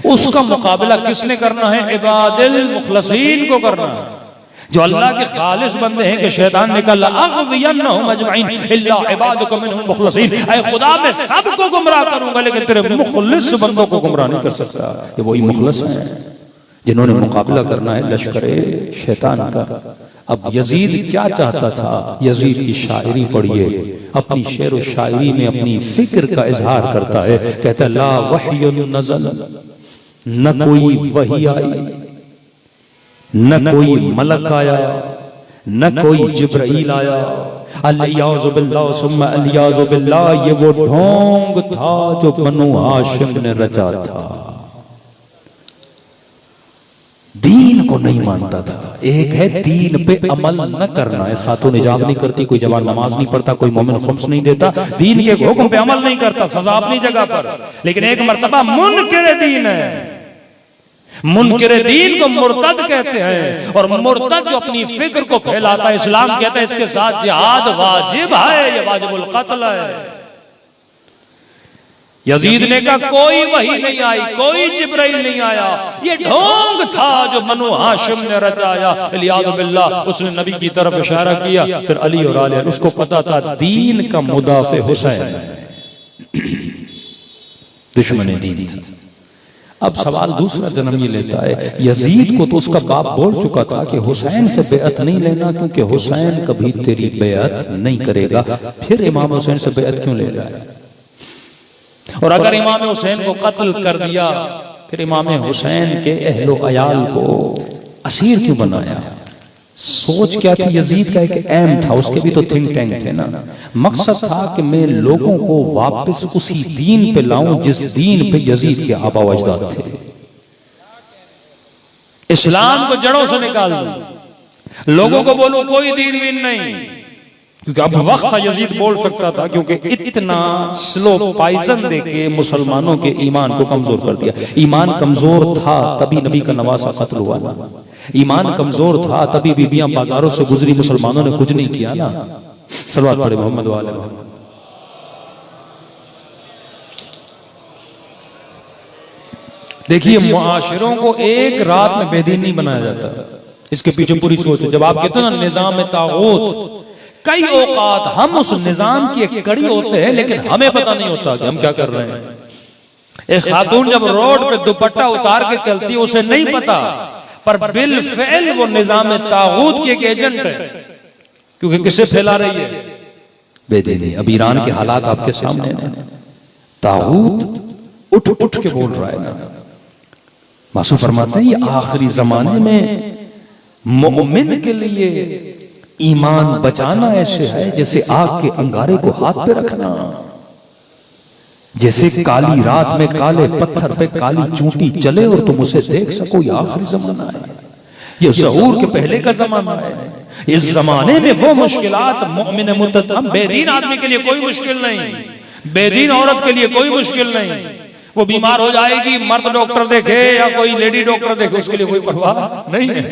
उसका मुकाबला किसने करना है? इबादिल मुखलसीन को करना है, जो अल्लाह के खालिस बंदे हैं। कि शैतान ने कहा अग़वियन्नहुम अजमईन इल्ला इबादका मिनहुल मुखलसीन, ऐ खुदा मैं सबको गुमराह करूंगा लेकिन तेरे मुखलिस बंदों को गुमराह नहीं कर सकता। ये वही मुखलिस हैं जिन्होंने मुकाबला करना है लश्कर शैतान का। अब यजीद क्या चाहता था? यजीद की शायरी पढ़िए, अपनी शेर व शायरी में अपनी फिक्र का इजहार करता है। कहता ला वह्युन नज़ल, न कोई वही आई, न कोई मलक आया, न कोई जिब्राइल आया। अलियाज़ु बिल्लाह सुम्मा अलियाज़ु बिल्लाह, ये वो ढोंग था जो बनु हाशिम ने रचा था। दीन को नहीं मानता था। एक है दीन पे अमल न करना है, खातून हिजाब नहीं करती, कोई जवान नमाज नहीं पढ़ता, कोई मोमिन खुम्स नहीं देता, दीन के हुक्म पे अमल नहीं करता, सजा अपनी जगह पर। लेकिन एक मर्तबा मुनकिर दीन है। मुनकिर दीन को मुर्तद कहते हैं, और मुर्तद जो अपनी फिक्र को फैलाता है, इस्लाम कहता है इसके साथ जिहाद वाजिब है, ये वाजिबुल कत्ल है। यजीद ने कहा कोई वही नहीं आई, कोई जिब्राइल नहीं आया, ये ढोंग था जो बनु हाशिम ने रचाया। इलियाज़ु बिल्लाह, उसने नबी की तरफ इशारा किया। फिर अली और आले, उसको पता था दीन का मुदाफ़े हुसैन, दुश्मन दीन था। अब सवाल दूसरा जन्म ये लेता है, यजीद को तो उसका बाप बोल चुका था कि हुसैन से बेअत नहीं लेना, क्योंकि हुसैन कभी तेरी बेअत नहीं करेगा। फिर इमाम हुसैन से बेअत क्यों ले रहा है? और अगर इमाम हुसैन को कत्ल कर दिया, फिर इमाम हुसैन के अहलो अयाल को असीर क्यों बनाया? सोच क्या थी यजीद का? एक एम था, उसके भी तो थिंक टैंक थे ना। मकसद था कि मैं लोगों को वापस उसी दीन पे लाऊं जिस दीन पे यजीद के आबा व अजदाद थे। इस्लाम को जड़ों से निकाल दूं, लोगों को बोलूं कोई दीन वीन नहीं, क्योंकि अब वक्त था यजीद बोल सकता था, क्योंकि इतना स्लो पॉइजन देके मुसलमानों के ईमान को कमजोर कर दिया। ईमान कमजोर था तभी नबी का नवासा कत्ल हुआ ना। ईमान कमजोर था तभी बीबियां बाजारों से गुजरी, मुसलमानों ने कुछ नहीं किया ना। सल्लल्लाहु अलैहि मोहम्मद वाले मोहम्मद। देखिए मुआशिरों को एक रात में बेदीन नहीं बनाया जाता, इसके पीछे पूरी सोच है। जब आप कहते हो ना निजाम तागूत, कई औकात हम उस निजाम की एक कड़ी होते हैं, लेकिन हमें पता नहीं होता कि हम क्या कर रहे हैं। एक खातून जब रोड पे दुपट्टा उतार के चलती है, उसे नहीं पता, पर बिल फेल वो निजाम तागूत की एक एजेंट है, क्योंकि किसे फैला रही है? बेदीनी। अब ईरान के हालात आपके सामने हैं, तागूत उठ उठ के बोल रहा है ना। मासूम फरमाते हैं ये आखिरी जमाने में मोमिन के लिए ईमान बचाना ऐसे है जैसे आग के अंगारे को हाथ पे रखना, जैसे काली रात में काले पत्थर पे काली चूंटी चले और तुम उसे देख सको। ये आखिरी जमाना है, ये ज़हूर के पहले का जमाना है। इस जमाने में वो मुश्किलात मोमिन मुत्तक़ी बेदीन आदमी के लिए कोई मुश्किल नहीं, बेदीन औरत के लिए कोई मुश्किल नहीं। वो बीमार हो जाएगी, मर्द डॉक्टर देखे या कोई लेडी डॉक्टर देखे, उसके लिए कोई परवाह नहीं है।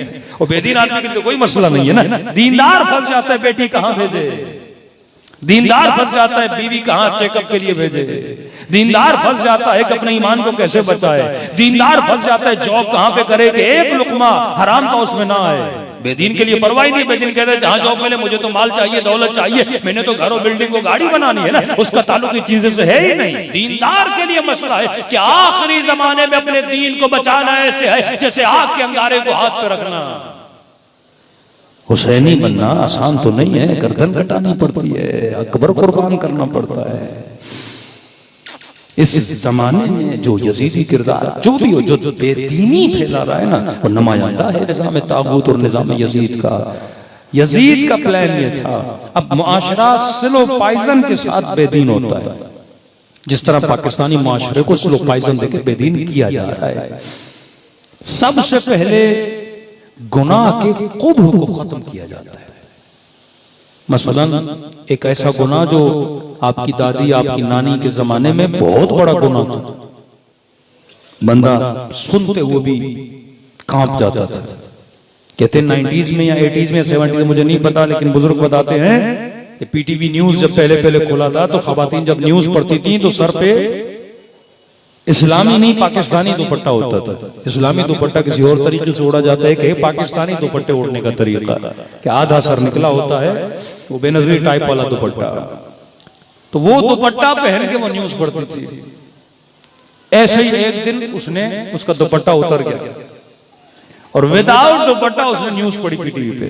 वो बेदीन आदमी के लिए कोई मसला नहीं है ना। दीनदार फंस जाता है, बेटी कहाँ भेजे? दीनदार फंस जाता है, बीवी कहाँ चेकअप के लिए भेजे? दीनदार फंस जाता है कि अपने ईमान को कैसे बचाए? दीनदार फंस जाता है जॉब कहाँ पे करे कि एक लुकमा हराम का उसमें ना आए। बेदीन के लिए परवाह नहीं। बेदीन कहते हैं जहां जॉब मिले, मुझे तो माल चाहिए, दौलत चाहिए, मैंने तो घरों बिल्डिंग को गाड़ी बनानी है ना, उसका ताल्लुक इन चीजों से है ही नहीं। दीनदार के लिए मसला है कि आखिरी जमाने में अपने दीन को बचाना ऐसे है जैसे आग के अंगारे को हाथ पे रखना। हुसैनी बनना आसान तो नहीं है, गर्दन कटानी पड़ती है, अकबर कुर्बान करना पड़ता है। इस जमाने में जो यजीदी किरदार जो भी हो, जो बेदीनी फैला रहा है ना, वो नुमाइंदा है निज़ाम तागूत और निज़ाम यजीद का। यजीद का प्लान ये था, अब मुआशरा स्लो पॉइजन के साथ बेदीन होता है, जिस तरह पाकिस्तानी मुआशरे को स्लो पॉइजन देकर बेदीन किया जा रहा है। सबसे पहले गुनाह के कुब्ह को खत्म किया जाता है। मसलन एक ऐसा गुनाह जो आपकी दादी आपकी नानी के जमाने में बहुत बड़ा गुनाह था, बंदा सुनते हुए भी कांप जाता था। कहते हैं 90s में या 80s में 70s में, मुझे नहीं पता, लेकिन बुजुर्ग बताते हैं कि पीटीवी न्यूज जब पहले खुला था तो खवातीन जब न्यूज पढ़ती थी तो सर पे इस्लामी नहीं पाकिस्तानी दुपट्टा होता था। इस्लामी दुपट्टा किसी और तरीके से ओढ़ा जाता है कि पाकिस्तानी दुपट्टे ओढ़ने का तरीका कि आधा सर निकला होता है, वो बेनजीर टाइप वाला दुपट्टा, तो वो दुपट्टा पहन के वो न्यूज पढ़ती थी। ऐसे ही एक दिन उसने उसका दुपट्टा उतर गया और विदाउट दुपट्टा उसने न्यूज पढ़ी टीवी पे।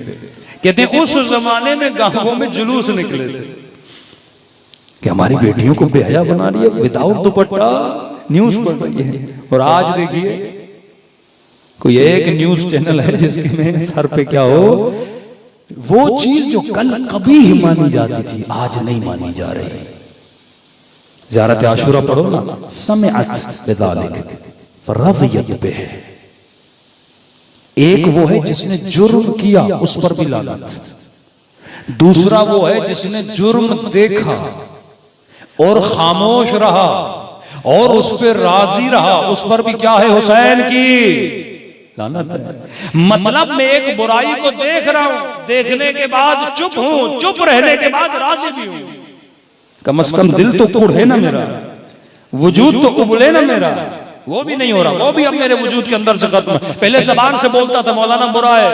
कहते हैं उस जमाने में गांवों में जुलूस निकले थे कि हमारी बेटियों को बेहया बना रही है, विदाउट दुपट्टा न्यूज पढ़ रही है। और आज देखिए कोई एक न्यूज चैनल है जिसमें सर पे क्या हो, वो चीज जो कल कभी ही मानी जाती थी आज नहीं मानी जा रही। ज़ियारत आशूरा पढ़ो ना, समिअत बिज़ालिक फरज़ियत बिह। एक वो है जिसने जुर्म किया उस पर भी लानत, दूसरा वो है जिसने जुर्म देखा और खामोश रहा और उस पर राजी रहा, उस पर भी क्या है, हुसैन की लानत है। मतलब मैं एक बुराई को देख रहा हूं, देखने के बाद चुप हूं, चुप रहने के बाद राजी भी हूं। कम से कम दिल तो कुड़े ना मेरा, वजूद तो कुबले ना मेरा, वो भी नहीं हो रहा, वो भी अब मेरे वजूद के अंदर से खत्म। पहले जबान से बोलता था मौलाना बुरा है,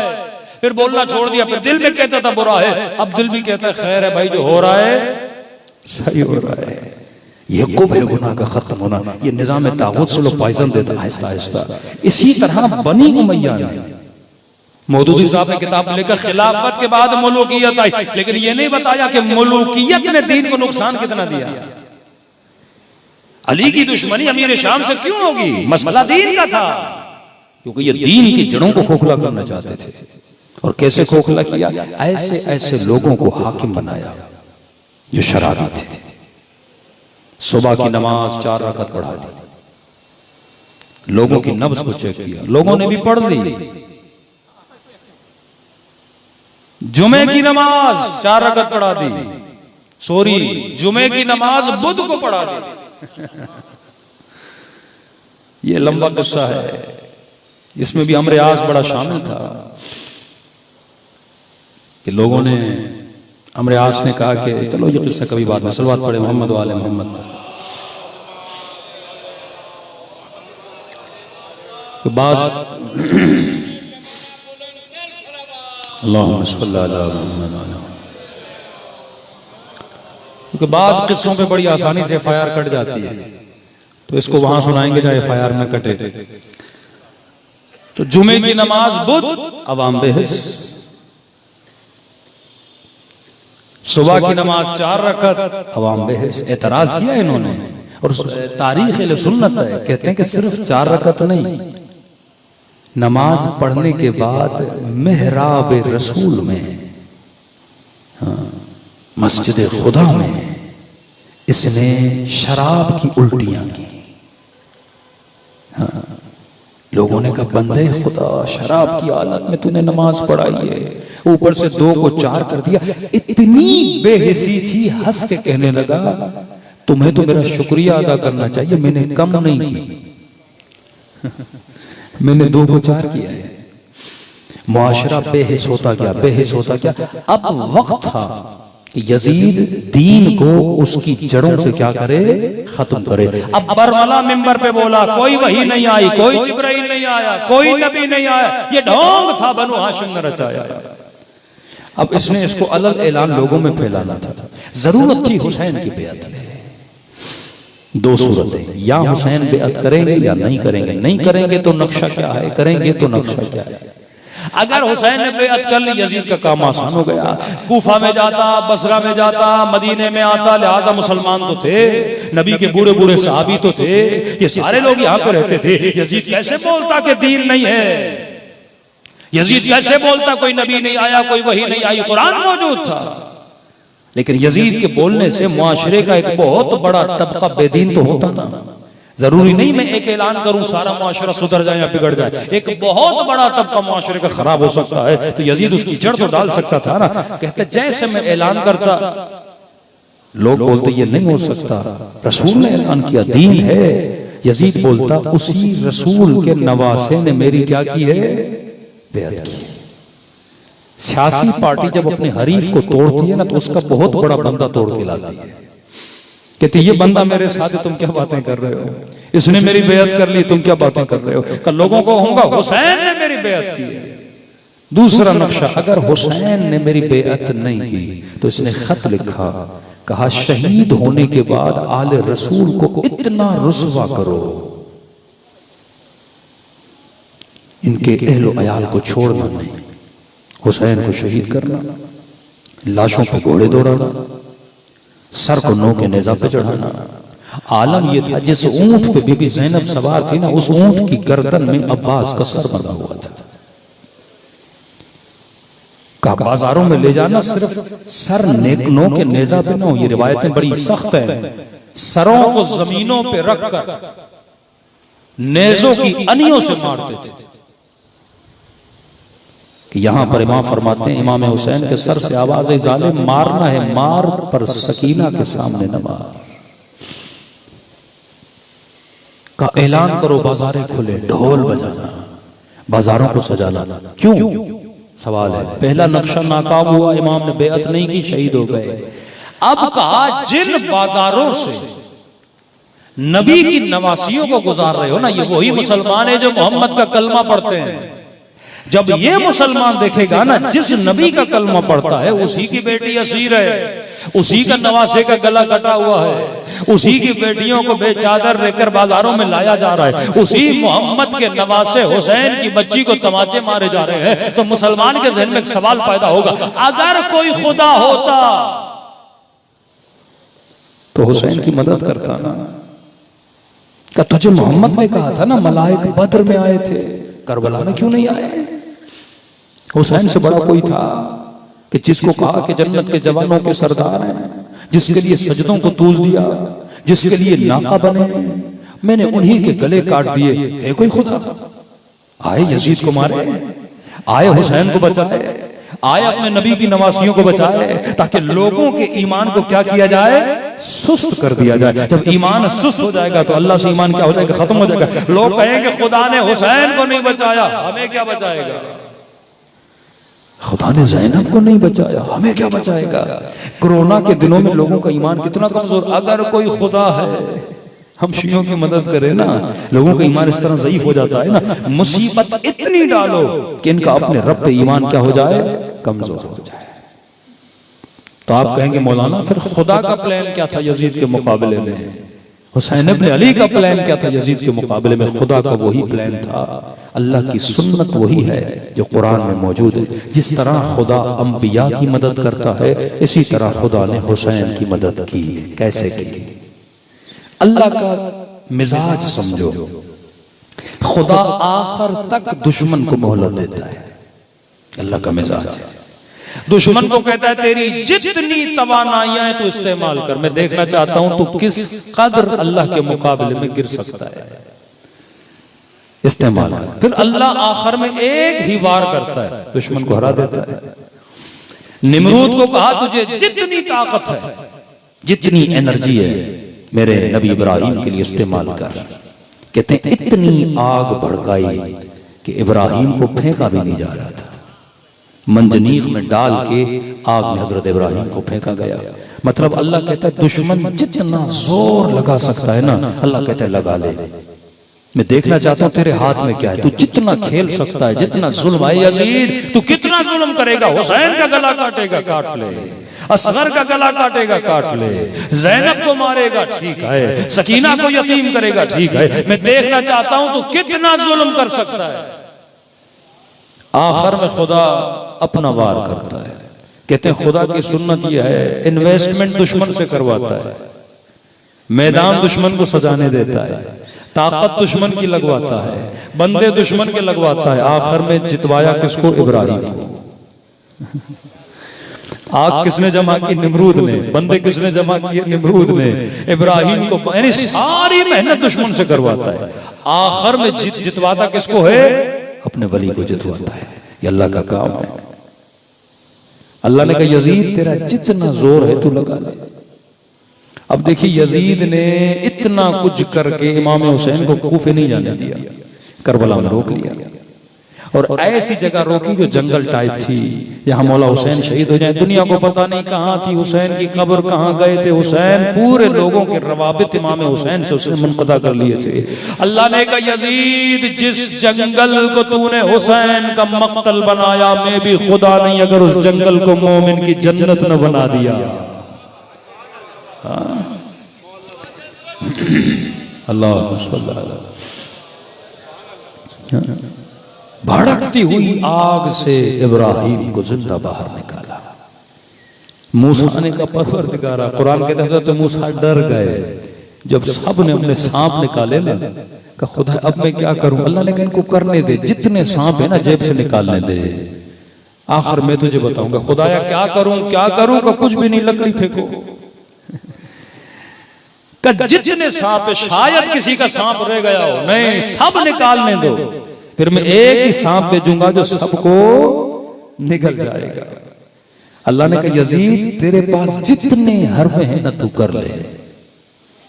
फिर बोलना छोड़ दिया, फिर दिल में कहता था बुरा है, अब दिल भी कहता है खैर है भाई, जो हो रहा है सही हो रहा है। ये कुब्ह गुनाह का खत्म होना, ये निजाम तागूत से लोग पॉइजन देता आहिस्ता आहिस्ता। इसी तरह बनी उमैया ने, मौदूदी साहब ने किताब लिखा खिलाफत के बाद मुल्कियत आई, लेकिन ये नहीं बताया कि मुल्कियत ने दीन को नुकसान कितना दिया। अली की दुश्मनी अमीर शाम से क्यों होगी, मसला दीन का था, क्योंकि ये दीन की जड़ों को खोखला करना चाहते थे। और कैसे खोखला किया, ऐसे ऐसे लोगों को हाकिम बनाया जो शराबी थे। सुबह की नमाज 4 रकात पढ़ा दी, लोगों की नब्ज को चेक किया, लोगों ने भी पढ़ ली। जुमे की नमाज 4 रकात पढ़ा दी, सॉरी जुमे की नमाज बुध को पढ़ा दी। ये लंबा किस्सा है, इसमें भी अमर आस बड़ा शामिल था कि लोगों ने, अमर आस ने कहा कि चलो ये किस्सा कभी बाद में, सलवात पढ़े मोहम्मद वाले मोहम्मद। तो बाज अल्लाहुम्मा सल्ली अला मुहम्मद, क्योंकि बाज किस्सों पे बड़ी आसानी से एफआईआर कट जाती है, तो इसको वहां सुनाएंगे जहां एफआईआर में कटे। तो जुमे की नमाज बुध अवाम बेहिस, सुबह की नमाज 4 रकात अवाम बेहिस। एतराज किया इन्होंने, और तारीख सुन्नत है, कहते हैं कि सिर्फ 4 रकात नहीं, नमाज पढ़ने के बाद मेहराब रसूल में, मस्जिद खुदा में इसने शराब की उल्टियां की। लोगों ने कहा बंदे खुदा, शराब की हालत में तूने नमाज पढ़ाई है, ऊपर से 2 को 4 कर दिया। इतनी बेहिसी थी, हंस के कहने लगा तुम्हें तो मेरा शुक्रिया अदा करना चाहिए, मैंने कम नहीं की, मैंने 2 को 4 किया है। मुआशरा बेहिस होता गया, बेहिस होता गया। अब वक्त था कि यजीद दीन को उसकी जड़ों से क्या करे, खत्म करे। अब बरमला मिंबर पे बोला कोई वही नहीं आई, कोई जिब्राइल नहीं आया, कोई नबी नहीं आया, ये ढोंग था बनु हाशिम ने रचाया। अब इसने इसको अलग ऐलान लोगों में फैलाना था। जरूरत थी हुसैन की बेअत है। 2 सूरतें, या हुसैन बेअत करेंगे या नहीं करेंगे। नहीं करेंगे तो नक्शा क्या है, करेंगे तो नक्शा क्या है। अगर हुसैन ने बेअत कर ली यजीद का काम आसान हो गया। कूफा में जाता, बसरा में जाता, मदीने में आता, लिहाजा मुसलमान तो थे, नबी के बूढ़े बूढ़े सहाबी तो थे, ये सारे लोग यहाँ पे रहते थे। यजीद कैसे बोलता कि दीन नहीं है? यजीद कैसे बोलता कोई नबी नहीं आया, कोई वही नहीं आई? कुरान मौजूद था। लेकिन यजीद के बोलने से मुआशरे का एक बहुत बड़ा तबका बेदीन तो होता ना। जरूरी नहीं मैं एक ऐलान करूं सारा मुआशरा सुधर जाए या बिगड़ जाए। एक बहुत बड़ा तबका मुआशरे का खराब हो सकता है, तो यजीद उसकी जड़ तो डाल सकता था ना। कहते जैसे मैं ऐलान करता, लोग बोलते ये नहीं हो सकता, रसूल ने ऐलान किया, दीन है। यजीद बोलता उसी रसूल के नवासे ने मेरी क्या की है? बेअत की। सियासी पार्टी जब अपने हरीफ को तोड़ती है ना, तो उसका बहुत बड़ा बंदा तोड़ के लाती है। कहते ये बंदा मेरे साथ है, तुम क्या बातें कर रहे हो? इसने मेरी बेअत कर ली, तुम क्या बातें कर रहे हो? कल लोगों को होगा हुसैन ने मेरी बेअत की है। दूसरा नक्शा, अगर हुसैन ने मेरी बेअत नहीं की तो इसने खत लिखा, कहा शहीद होने के बाद आले रसूल को इतना रुसवा करो, इनके अहलो अयाल को छोड़ना नहीं, हुसैन को शहीद करना, लाशों पे घोड़े दौड़ाना, सर को नौ के नेजा पे चढ़ाना। आलम यह था जिस ऊंट पे बीबी ज़ैनब सवार थी ना, उस ऊंट की गर्दन में अब्बास का सर बंधा हुआ था। का बाजारों में ले जाना सिर्फ सर नौ के नेजा पे ना हो, ये रिवायतें बड़ी सख्त है। सरों को जमीनों पे रखकर नेजों की अनियों से मारते थे। कि यहां पर इमाम फरमाते हैं, इमाम हुसैन के सर से आवाज है, जालिम मारना है मार, पर सकीना के सामने न मार। का ऐलान करो, बाजारें खुले, ढोल बजाना, बाजारों को सजाना। क्यों? सवाल है। पहला नक्शा नाकाम हुआ, इमाम ने बेअत नहीं की, शहीद हो गए। अब कहा जिन बाजारों से नबी की नवासियों को गुजार रहे हो ना, ये वही मुसलमान है जो मोहम्मद का कलमा पढ़ते हैं। जब ये मुसलमान देखेगा ना जिस नबी का कलमा पढ़ता है उसी की बेटी असीर है, उसी का नवासे का गला कटा हुआ है, उसी की बेटियों को बेचादर लेकर बाजारों में लाया जा रहा है, उसी मोहम्मद के नवासे हुसैन की बच्ची को तमाचे मारे जा रहे हैं, तो मुसलमान के जहन में एक सवाल पैदा होगा, अगर कोई खुदा होता तो हुसैन की मदद करता ना। क्या तुझे मोहम्मद ने कहा था ना मलाइक बद्र में आए थे, करबला में क्यों नहीं आए? हुसैन से बड़ा कोई था कि जिसको कहा कि जन्नत के जवानों के सरदार हैं, जिसके लिए सजदों को तूल दिया, जिसके लिए नाका बने, मैंने उन्हीं के गले काट दिए। है कोई खुदा? आए यजीद को मारे, आए हुसैन को बचाए, आए अपने नबी की नवासियों को बचाए, ताकि लोगों के ईमान को क्या किया जाए? सुस्त कर दिया जाए। जब ईमान सुस्त हो जाएगा तो अल्लाह से ईमान क्या हो जाएगा? खत्म हो जाएगा। लोग कहेंगे खुदा ने हुसैन को नहीं बचाया, हमें क्या बचाएगा? खुदा ने ज़ैनब को नहीं बचाया, हमें क्या बचाएगा? कोरोना के दिनों में लोगों का ईमान कितना कमजोर। अगर कोई खुदा है, हम शियों की मदद करें ना, लोगों का ईमान इस तरह ज़ईफ हो जाता है ना। मुसीबत इतनी डालो कि इनका अपने रब पे ईमान क्या हो जाए? कमजोर हो जाए। तो आप कहेंगे मौलाना फिर खुदा का प्लान क्या था यजीद के मुकाबले में? हुसैन इब्न अली का प्लान क्या था यजीद के मुकाबले में? खुदा का वही प्लान था। अल्लाह की सुन्नत वही है जो कुरान में मौजूद है। जिस तरह खुदा अंबिया की मदद करता है, इसी तरह खुदा ने हुसैन की मदद की। कैसे की? अल्लाह का मिजाज समझो, खुदा आखिर तक दुश्मन को मोहलत देता है। अल्लाह का मिजाज है, दुश्मन को कहता है तेरी जितनी तवानाइयां तू इस्तेमाल कर, मैं देखना चाहता हूं तू किस कदर अल्लाह के मुकाबले में गिर सकता है, इस्तेमाल कर। फिर अल्लाह आखिर में एक ही वार करता है, दुश्मन को हरा देता है। निमरूद को कहा तुझे जितनी ताकत है, जितनी एनर्जी है, मेरे नबी इब्राहिम के लिए इस्तेमाल कर। कहते हैं इतनी आग भड़काई कि इब्राहिम को फेंका भी नहीं जा रहा था। मंजनीक में डाल के आग में हजरत इब्राहिम को फेंका गया। मतलब अल्लाह कहता है दुश्मन जितना जोर लगा सकता है ना, अल्लाह कहता है लगा ले। मैं देखना चाहता हूं तेरे हाथ में क्या है, तू जितना खेल सकता है, जितना जुल्म है यजीद, तू कितना जुल्म करेगा? हुसैन का गला काटेगा, काट ले। असगर का गला काटेगा, काट ले। ज़ैनब को मारेगा, ठीक है। सकीना को यतीम करेगा, ठीक है। मैं देखना चाहता हूं तू कितना जुल्म कर सकता है। आखिर में खुदा अपना वार करता है। कहते हैं खुदा की सुन्नत यह है, इन्वेस्टमेंट दुश्मन से करवाता है, मैदान दुश्मन को सजाने देता है, ताकत दुश्मन की लगवाता है, बंदे दुश्मन के लगवाता है, आखिर में जितवाया किसको? इब्राहिम को। आग किसने जमा की? निमरूद ने। बंदे किसने जमा किए? निमरूद ने। इब्राहिम को, यानी सारी मेहनत दुश्मन से करवाता है, आखिर में जितवाता किसको है? अपने वली को जितवाता है। ये अल्लाह का काम है। अल्लाह ने कहा यजीद तेरा जितना जोर है तू लगा ले। अब देखिए यजीद ने इतना कुछ करके इमाम हुसैन को कूफे नहीं जाने दिया, करबला में रोक लिया, और ऐसी जगह रोकी जो जंगल टाइप थी, जहां मौला हुसैन शहीद हो जाए। दुनिया को पता नहीं कहां थी हुसैन की कब्र, कहां गए थे हुसैन। पूरे लोगों के रवाबित इमाम हुसैन से उसने मुनक़ता कर लिए थे। अल्लाह ने कहा यजीद जिस जंगल को तूने हुसैन का मक्तल बनाया, मैं भी खुदा नहीं अगर उस जंगल को मोमिन की जन्नत न बना दिया। अल्लाह भड़कती हुई आग से इब्राहिम को जिंदा बाहर निकाला। मूसा ने कहा परवरदिगारा, कुरान कहता है तो मूसा डर गए जब सब ने अपने सांप निकाले ना, कहा खुदा अब मैं क्या करूं? अल्लाह ने कहा इनको करने दे, जितने सांप है ना जेब से निकालने दे, आखिर मैं तुझे बताऊंगा। खुदाया क्या करूं क्या करूं? का कुछ भी नहीं, लकड़ी फेंको। जितने सांप है, शायद किसी का सांप रह गया हो, नहीं सब निकालने दो, फिर मैं एक ही सांप भेजूंगा जो सबको निगल जाएगा। अल्लाह ने कहा यजीद तेरे पास जितने हरबे हैं ना तू कर ले,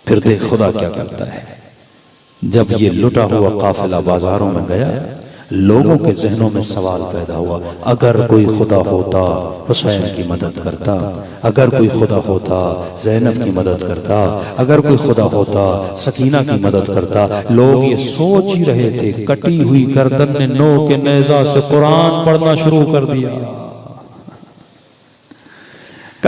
फिर देख खुदा क्या करता है। जब ये लुटा हुआ काफिला बाजारों में गया, लोगों के जहनों में सवाल पैदा हुआ, अगर कोई खुदा होता हुसैन की मदद करता, अगर कोई खुदा होता ज़ैनब की मदद करता, अगर कोई खुदा होता सकीना की मदद करता। लोग ये सोच ही रहे थे, कटी हुई गर्दन ने नो के नेज़ा से कुरान पढ़ना शुरू कर दिया।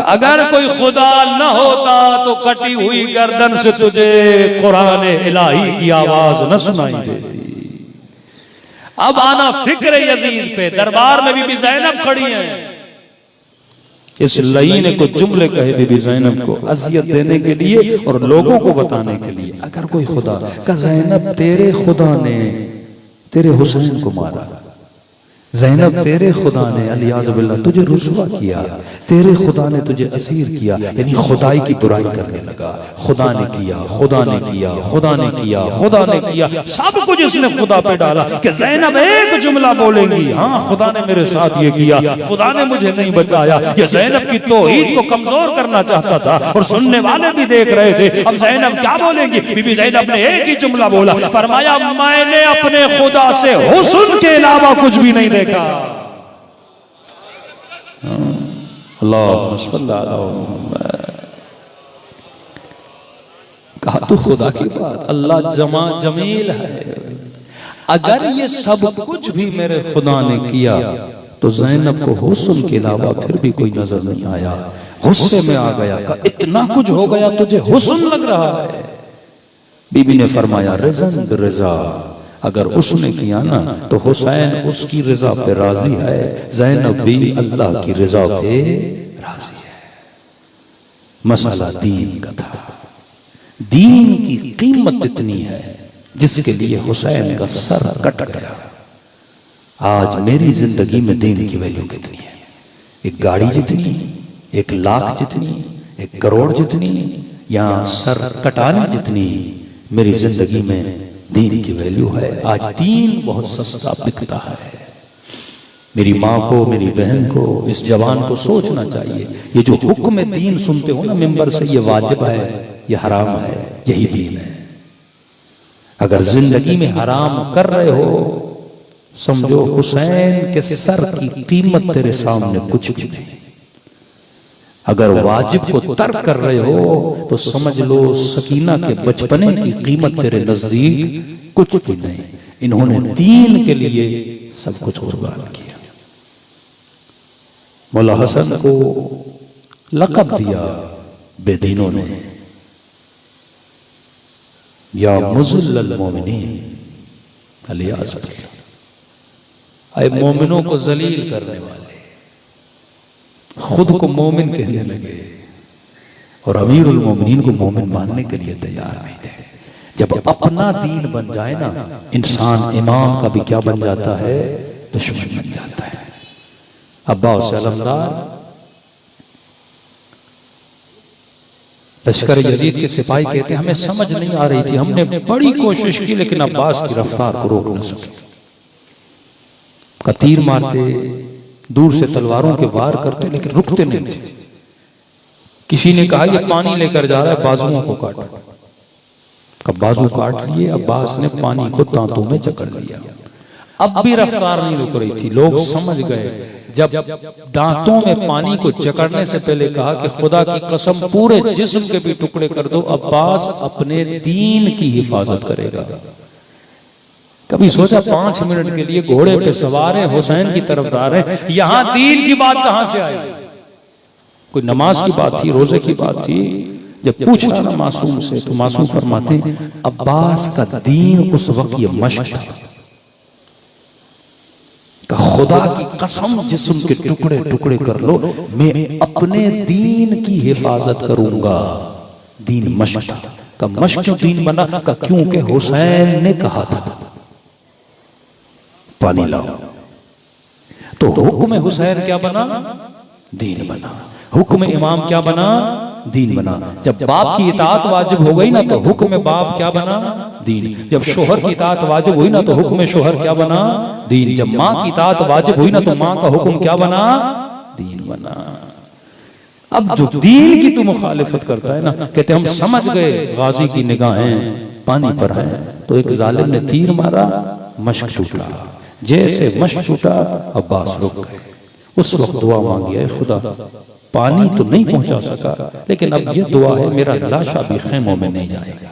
अगर कोई खुदा न होता तो कटी हुई गर्दन से तुझे कुरान इलाही की आवाज न सुनाई देती। अब आना फिक्र यजीद पे, दरबार में बीबी ज़ैनब खड़ी है। इस लईन को जुमले कहे बीबी ज़ैनब को अज़ियत देने के लिए और लोगों को बताने के लिए, अगर कोई खुदा का ज़ैनब तेरे खुदा ने तेरे हुसैन को मारा, ज़ैनब तेरे खुदा ने अलियाज़ बिल्लाह तुझे रुसवा किया, तेरे खुदा ने तुझे असीर किया, यानी खुदाई की बुराई करने लगा। खुदा ने किया, खुदा ने किया, खुदा ने किया, खुदा ने किया, सब कुछ इसने खुदा पे डाला कि ज़ैनब एक जुमला बोलेंगी, हाँ खुदा ने मेरे साथ ये किया, खुदा ने मुझे नहीं बचाया। ये ज़ैनब की तौहीद को कमजोर करना चाहता था और सुनने वाले भी देख रहे थे। अब ज़ैनब क्या बोलेंगी? बीबी ज़ैनब ने एक ही जुमला बोला, फरमाया मैंने अपने खुदा से हुस्न के अलावा कुछ भी नहीं देखा। कहा तो खुदा की बात, अल्लाह जमील है। अगर ये सब कुछ भी मेरे खुदा ने किया तो ज़ैनब को हुस्न के अलावा फिर भी कोई नजर नहीं आया। गुस्से में आ गया, कहा इतना कुछ हो गया तुझे हुस्न लग रहा है? बीबी ने फरमाया रिज़न बिरिज़ा, अगर उसने किया ना तो हुसैन उसकी रिजा पे राजी है, ज़ैनब भी अल्लाह की रिजा पे राजी है। मसला दीन का था, दीन की कीमत इतनी है जिसके लिए हुसैन का सर कट गया। आज मेरी जिंदगी में दीन की वैल्यू कितनी है? एक गाड़ी जितनी, 1 लाख जितनी, 1 करोड़ जितनी, या सर कटाने जितनी मेरी जिंदगी में दीन की वैल्यू है। आज दीन बहुत सस्ता बिकता है। मेरी माँ को, मेरी बहन को, इस जवान को सोचना चाहिए, ये जो हुक्म दीन सुनते हो ना मिंबर से, ये वाजिब है, ये हराम है, यही दीन है। अगर जिंदगी में हराम कर रहे हो, समझो हुसैन के सर की कीमत तेरे सामने कुछ भी नहीं। अगर वाजिब को तर्क कर रहे हो तो समझ लो सकीना के बचपने की कीमत तेरे नजदीक कुछ भी नहीं। इन्होंने दीन के लिए सब कुछ कुर्बान किया। मौला हसन को लक़ब दिया बेदीनों ने, या मुज़िल्लल मोमिनीन, आए मोमिनों को जलील करने वाले खुद को मोमिन कहने लगे और अमीरुल मोमिनीन को मोमिन मानने के लिए तैयार नहीं थे। जब अपना दीन बन जाए ना, इंसान इमाम का भी क्या बन जाता है, दुश्मन बन जाता है। अब्बास अलमदार लश्कर यजीद के सिपाही कहते हैं हमें समझ नहीं आ रही थी, हमने बड़ी कोशिश की लेकिन अब्बास की रफ्तार को रोक न सके। का तीर मारते, दूर से तलवारों के वार करते लेकिन रुकते नहीं थे। किसी ने कहा ये पानी लेकर जा रहा है, बाजुओं को काटो। कब बाजू काट लिए, अब्बास ने पानी को दांतों में जकड़ लिया। अब भी रफ्तार नहीं रुक रही थी। लोग समझ गए जब दांतों में पानी को जकड़ने से पहले कहा कि खुदा की कसम पूरे जिस्म के भी टुकड़े कर दो, अब्बास अपने दीन की हिफाजत करेगा। कभी सोचा 5 मिनट के लिए घोड़े पे सवार है, हुसैन की तरफदार है, यहां दीन की बात कहां से आई? कोई नमाज की बात थी, रोजे की बात थी। जब पूछा ना मासूम से तो मासूम फरमाते अब्बास का दीन उस वक्त ये मश्क था। खुदा की कसम जिस्म के टुकड़े टुकड़े कर लो, मैं अपने दीन की हिफाजत करूंगा। दीन मश्क था। का मश्क क्यों दीन बना? का क्योंकि हुसैन ने कहा था पानी लाओ। तो हुक्म हुसैन क्या बना? दीन बना। हुक्म इमाम क्या बना? दीन बना। जब बाप की इताअत वाजिब हो गई ना तो हुक्म बाप क्या बना? दीन। जब शोहर की इताअत वाजिब हुई ना तो हुक्म शोहर क्या बना? दीन। जब माँ की इताअत वाजिब हुई ना तो माँ का हुक्म क्या बना? दीन बना। अब जो दीन की तू मुखालिफत करता है ना, कहते हम समझ गए गाजी की निगाहें पानी पर है, तो एक जालिम ने तीर मारा, मश्क टूटा। जैसे मश्क टूटा अब्बास रुक गए। उस वक्त दुआ मांगी है खुदा पानी तो नहीं पहुंचा सका, लेकिन अब ये दुआ है मेरा लाशा भी खैमों में नहीं जाएगा।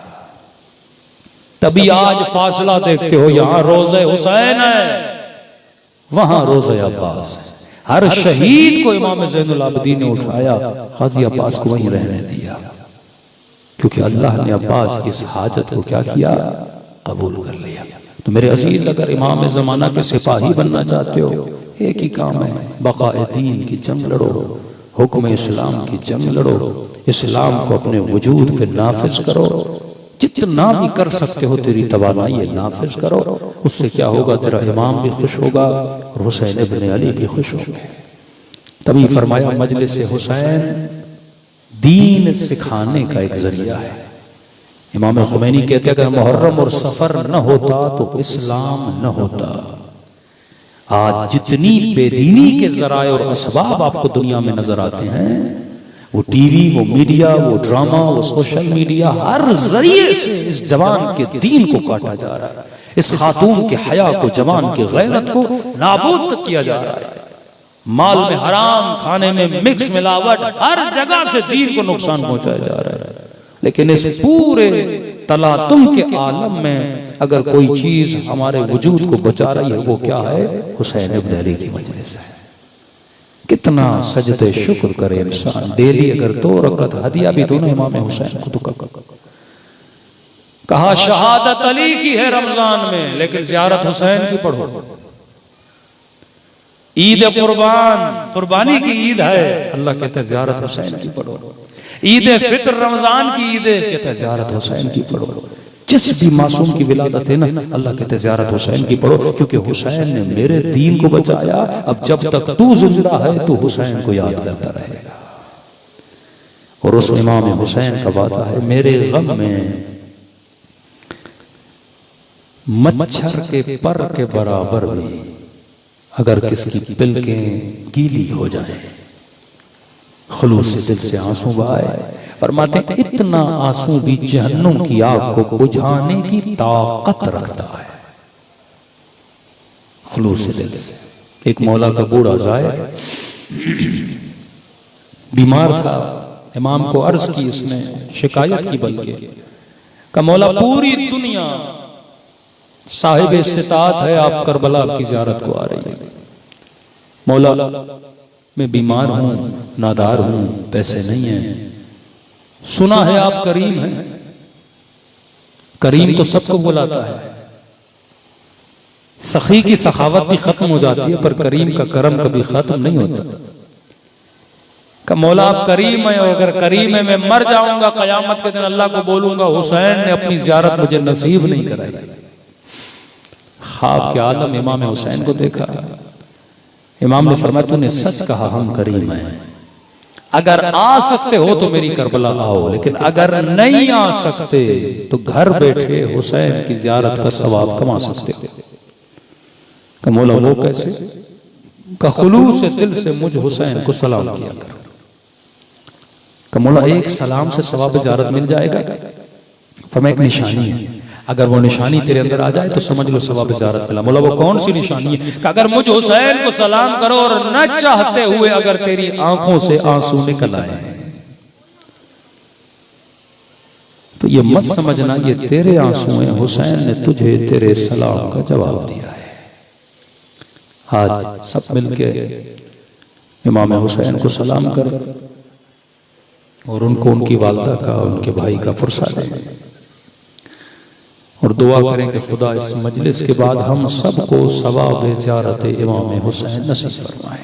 तभी आज फासला देखते हो, यहां रोज़े हुसैन है, वहां रोज़े अब्बास। हर शहीद को इमाम ज़ैनुल आबिदीन ने उठाया, गाज़ी अब्बास को वहीं रहने दिया, क्योंकि अल्लाह ने अब्बास की इस हाजत को क्या किया? कबूल कर लिया। तो मेरे अजीज, अगर इमाम ज़माना के सिपाही बनना चाहते हो, एक ही काम है, बक़ाए दीन की जंग लड़ो, हुक्म इस्लाम की जंग लड़ो, इस्लाम को अपने वजूद पे नाफिज करो। जितना भी कर सकते हो तेरी तवानाई है नाफिज करो। उससे क्या होगा? तेरा इमाम भी खुश होगा और हुसैन इब्न अली भी खुश होंगे। तभी फरमाया मजलिस हुसैन दीन सिखाने का एक जरिया है। इमाम खुमैनी कहते हैं अगर मुहर्रम और सफर न होता तो इस्लाम न होता। आज जितनी बेदीनी के जराए और असबाब आपको दुनिया में नजर आते हैं, वो टीवी, वो मीडिया, वो ड्रामा, वो सोशल मीडिया, हर जरिए से इस जवान के दीन को काटा जा रहा है। इस खातून के हया को, जवान की गैरत को नाबूद तक किया जा रहा है। माल में हराम, खाने में मिक्स मिलावट, हर जगह से दीन को नुकसान पहुंचाया जा रहा है। लेकिन इस पूरे तलातुम के आलम में अगर कोई चीज हमारे वजूद को बचा रही है, वो क्या है? हुसैन इब्न अली की मजलिस है। कितना सजदे शुक्र करे इंसान। डेली अगर 2 रकअत हदिया भी दो ना इमाम हुसैन को, तो कहा शहादत अली की है रमजान में, लेकिन ज़ियारत हुसैन की पढ़ो। ईद कुर्बान, कुर्बानी की ईद है, अल्लाह कहता है ज़ियारत हुसैन की पढ़ो। ईद फित्र रमजान की ईद है, कहता है ज़ियारत हुसैन की पढ़ो। जिस भी मासूम की विलादत है ना, अल्लाह कहते हैं ज़ियारत हुसैन की पढ़ो, क्योंकि हुसैन ने मेरे दीन को बचाया। अब जब तक तू जिंदा है तो हुसैन को याद करता रहेगा। और उस इमाम हुसैन का वादा है, मेरे गम में मच्छर के पर के बराबर भी अगर किसकी पिलकें गीली हो जाए, खुलूस दिल से आंसू बहाए। फरमाते इतना आंसू भी जहन्नुम की आग को बुझाने की ताकत रखता है, खुलूस दिल से। एक मौला का बूढ़ा जाए बीमार था, इमाम को अर्ज की, इसने शिकायत की, बल्कि का मौला पूरी दुनिया साहिब इस्तिताअत है, आप करबला की ज़ियारत को आ रही है। मौला मैं बीमार हूं, नादार हूं, पैसे नहीं है। सुना है आप करीम हैं, करीम तो सबको बुलाता है, सखी की सखावत भी खत्म हो जाती है, पर करीम का करम कभी खत्म नहीं होता। का मौला आप करीम है, अगर करीम है मैं मर जाऊंगा, कयामत के दिन अल्लाह को बोलूंगा हुसैन ने अपनी ज़ियारत मुझे नसीब नहीं कराई। ख्वाब के आलम इमाम हुसैन को देखा, इमाम ने फरमाया तूने सच कहा, हम करीम हैं, अगर आ सकते हो तो मेरी करबला आओ, लेकिन अगर नहीं आ सकते तो घर बैठे हुसैन की ज़ियारत का सवाब कमा सकते हो। का मौला वो कैसे? का खुलूस दिल से मुझ हुसैन को सलाम किया कर। का मौला एक सलाम से सवाब ज़ियारत मिल जाएगा। फरमाया एक निशानी है, अगर वो निशानी तेरे अंदर आ जाए तो समझ लो सवाब ज़ियारत मिला। मौला वो कौन सी निशानी है? कि अगर मुझ हुसैन को सलाम करो और न चाहते हुए अगर तेरी आंखों से आंसू निकल आए तो ये मत समझना ये तेरे आंसू हैं, हुसैन ने तुझे तेरे सलाम का जवाब दिया है। आज सब मिलके इमाम हुसैन को सलाम कर और उनको उनकी वालदा का, उनके भाई का पुरसा दें और दुआ करें कि खुदा इस मजलिस के बाद हम सबको सवाब ज़ियारत इमाम हुसैन नसीब फरमाए।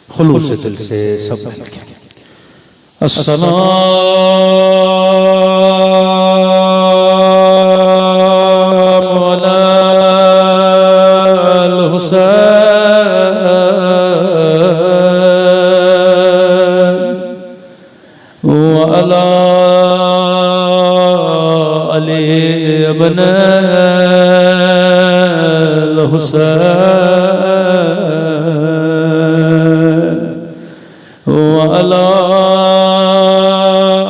खुलूस दिल से सब मिलके अस्सलाम अलल हुसैन व अला अली इब्न हुसैन व अला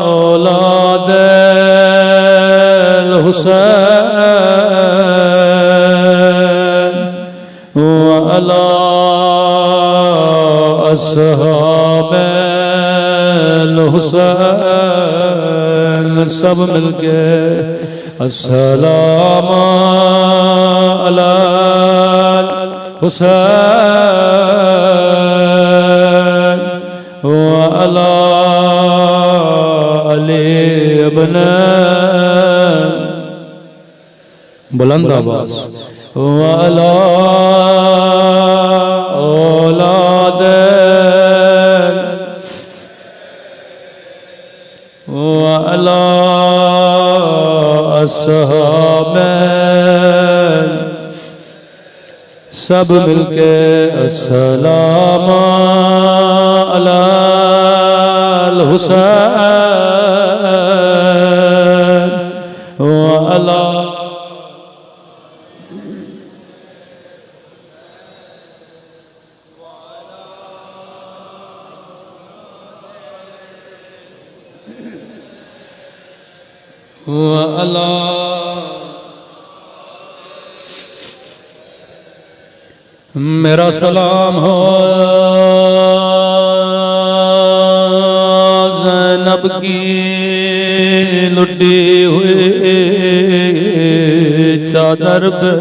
औलाद हुसैन व अला अस्हाब हुसैन। सब मिलके अस्सलाम अला हुसैन व अला अली इब्न बुलंद आवाज व अला औलाद व अला अस्हाब। सब मिलके अस्सलाम अलल हुसैन व अला व अला मेरा सलाम हो ज़ैनब की लुटी हुई चादर पे।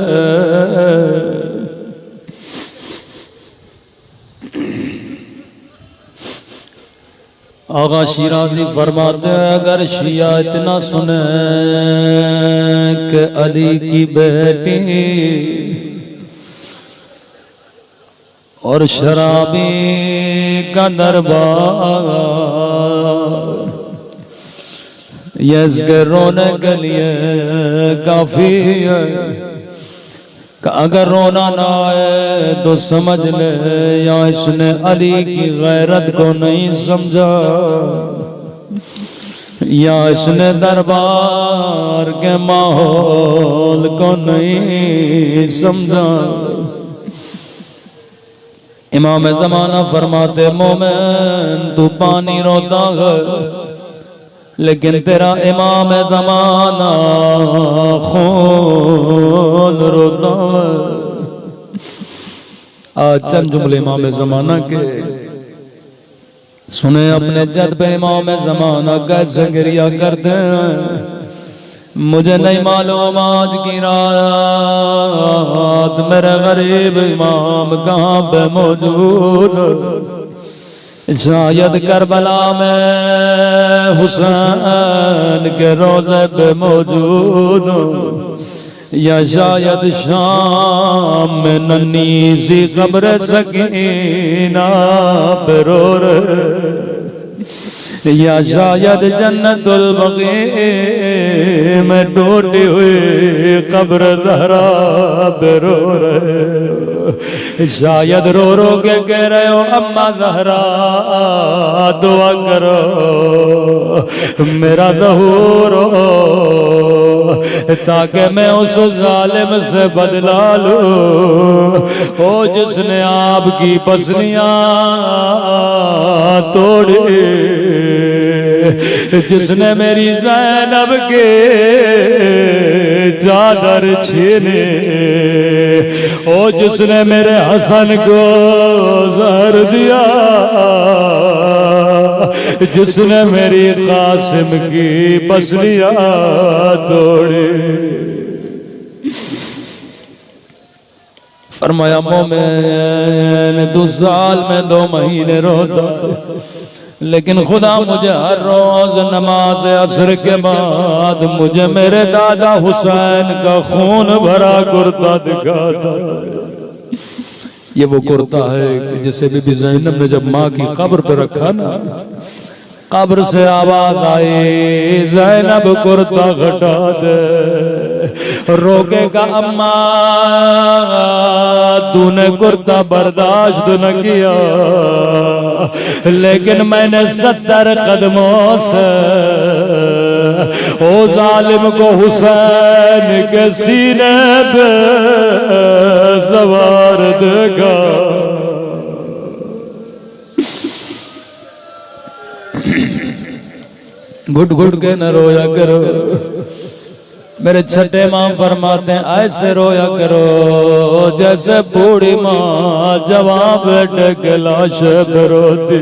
आगा शिराज़ी फरमाते अगर शिया इतना सुने कि अली की बेटी और शराबी का दरबार ये इसके रोने के लिए काफी है। अगर रोना ना आए तो समझ ले या इसने अली की गैरत को नहीं समझा या इसने दरबार के माहौल को नहीं समझा। इमाम ज़माना फरमाते मोमिन तू पानी रोता है लेकिन तेरा इमाम ज़माना खून रोता है। आज चंद जुमले इमाम ज़माना के सुने अपने जद पे इमाम ज़माना कैसे गिरिया करते हैं। मुझे नहीं मालूम आज की रात मेरे गरीब इमाम कहाँ पे मौजूद, शायद करबला में हुसैन के रोज़े पे मौजूद। या शायद शाम में नन्ही सी कब्र सकीना पे रो रहे, या शायद जन्नतुल बक़ी में टूटी हुई कब्र ज़हरा पे रो रहे। शायद रो रो के कह रहे हो अम्मा ज़हरा दुआ करो मेरा ज़हूर हो, ताकि मैं उस जालिम से बदला लूं ओ जिसने आपकी पसलियां तोड़ी, जिसने मेरी ज़ैनब के चादर छीने, ओ जिसने मेरे हसन को ज़हर दिया, जिसने मेरी कासिम की पसलियां तोड़ी। फरमाया मोमिन 2 साल में 2 महीने रोता, लेकिन खुदा मुझे हर रोज नमाज असर के बाद मुझे मेरे दादा हुसैन का खून भरा कुर्ता दिखाता। ये वो कुर्ता है जिसे बीबी ज़ैनब ने जब माँ की कब्र पर रखा ना, कब्र से आवाज आई ज़ैनब कुर्ता घटा दे। रोकेगा अम्मा तूने कुर्ता बर्दाश्त न किया, लेकिन मैंने 70 कदमों से ओ जालिम को हुसैन के सीने पे सवार देगा। घुट घुट के न रोया करो, मेरे छठे माँ फरमाते हैं ऐसे रोया करो जैसे बूढ़ी माँ जवां बेटे के लाश पे रोती।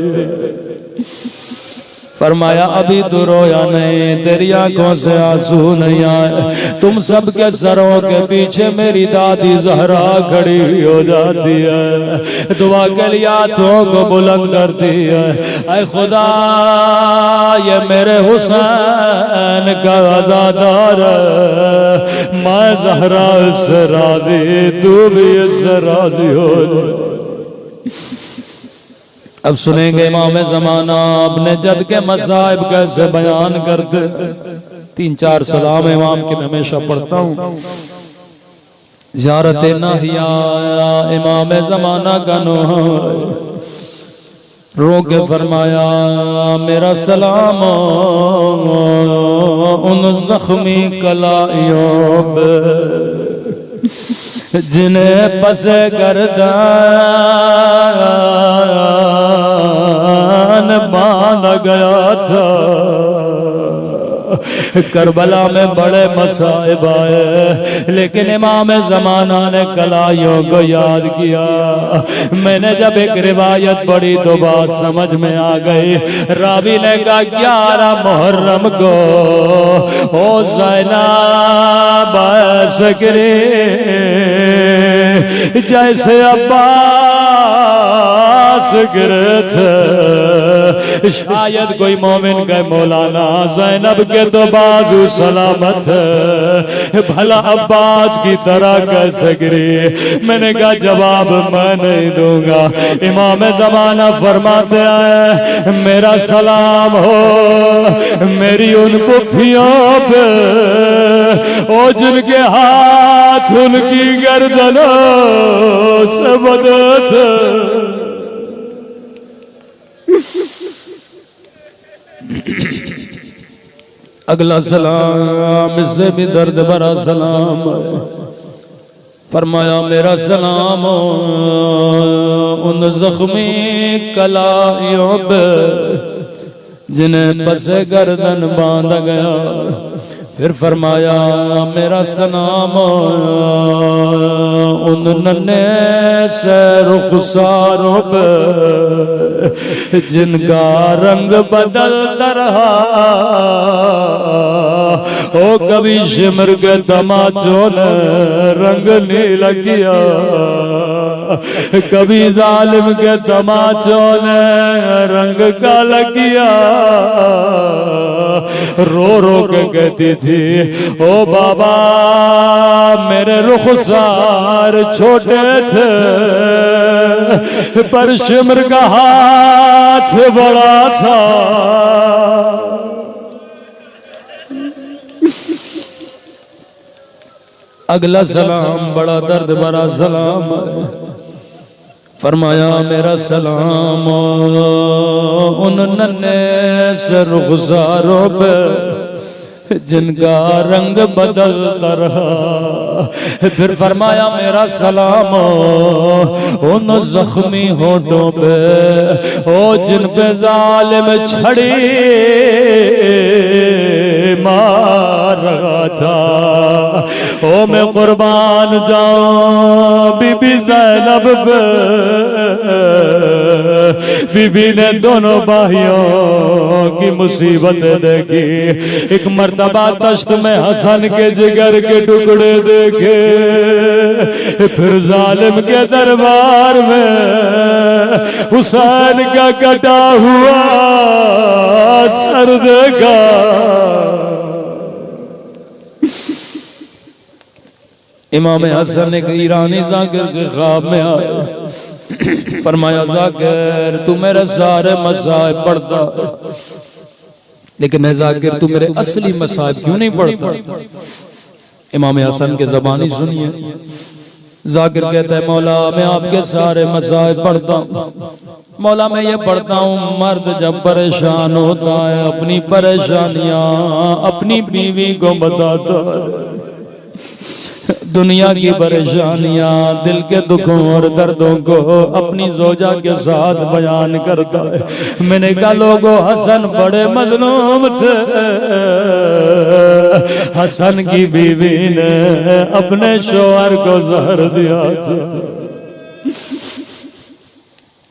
फरमाया अभी तो रोया नहीं, तेरी आंखों से आंसू नहीं आए, तुम सबके सरों के पीछे मेरी दादी ज़हरा खड़ी हो जाती है, दुआ के लिए हाथों को बुलंद करती है। ऐ खुदा ये मेरे हुसैन का अज़ादार है, मैं ज़हरा से राज़ी, तू भी इससे राज़ी हो जा। अब सुनेंगे इमाम ज़माना अपने जद के मसाइब कैसे बयान करते। 3-4 सलाम इमाम की मैं हमेशा पढ़ता हूँ। ज़ियारत नाहिया इमाम ज़माना का नोहा रो के फरमाया मेरा सलाम उन जख्मी कलाइयों पे जिन्हें पसे गर्दन बांधा गया था। करबला में बड़े मसाइब आए, लेकिन इमाम ज़माना ने कलाइयों को याद किया। मैंने जब एक रिवायत पढ़ी तो बात समझ में आ गई। रावी ने कहा 11 मुहर्रम को ओ ज़ैनब सगरे जैसे अब्बास गिरे थे, शायद कोई मोमिन कहे मौलाना ज़ैनब के तो बाजू सलामत है, भला अब्बास की तरह कैसे गिरी। मैंने कहा जवाब मैं नहीं दूंगा। इमाम ज़माना फरमाते हैं मेरा सलाम हो मेरी उन पुफियों पे ओ जिनके हाथ उनकी गर्दनों से बंधे थे। अगला सलाम इससे भी दर्द भरा सलाम फरमाया मेरा सलाम उन जख्मी कलाइयों पे जिन्हें पसे गर्दन बांधा गया। फिर फरमाया मेरा सलाम उन नन्हे से रुखसारों पे जिनका रंग बदलता रहा, ओ कभी शिमर के तमाचों ने रंग नीला किया, कभी जालिम के तमाचों ने रंग काला किया, रो रो के कहती थी ओ बाबा मेरे रुखसार छोटे थे पर शिमर का हाथ बड़ा था। अगला सलाम बड़ा दर्द भरा सलाम है। फरमाया मेरा सलाम उन नन्हे से रुखसारों पे जिनका रंग बदलता रहा। फिर फरमाया मेरा सलाम उन जख्मी होठों पे ओ जिन पे जालिम छड़ी मार रहा था। ओ मैं कुर्बान जाऊं बीबी ज़ैनब पे, बीबी ने दोनों भाइयों की मुसीबत देखी। एक मर्तबा तश्त में हसन के जिगर के टुकड़े देखे, फिर जालिम के दरबार में हुसैन का कटा हुआ सर देखा। इमाम हसन ने ईरानी जाकिर के ख्वाब में आया। फरमाया जाकिर तू मेरे सारे मसाइब पढ़ता लेकिन मैं जाकिर तू मेरे असली मसाइब क्यों नहीं पढ़ता? इमाम हसन के ज़बानी सुनिए। जाकिर कहता है मौला मैं आपके सारे मसाइब पढ़ता हूँ। मौला मैं ये पढ़ता हूँ मर्द जब परेशान होता है अपनी परेशानियां अपनी बीवी को बताता है, दुनिया की परेशानियां दिल के दुखों और दर्दों को अपनी जोजा के साथ बयान करता है। मैंने कहा लोगों हसन बड़े मजलूम थे, हसन की बीवी ने अपने शौहर को जहर दिया था।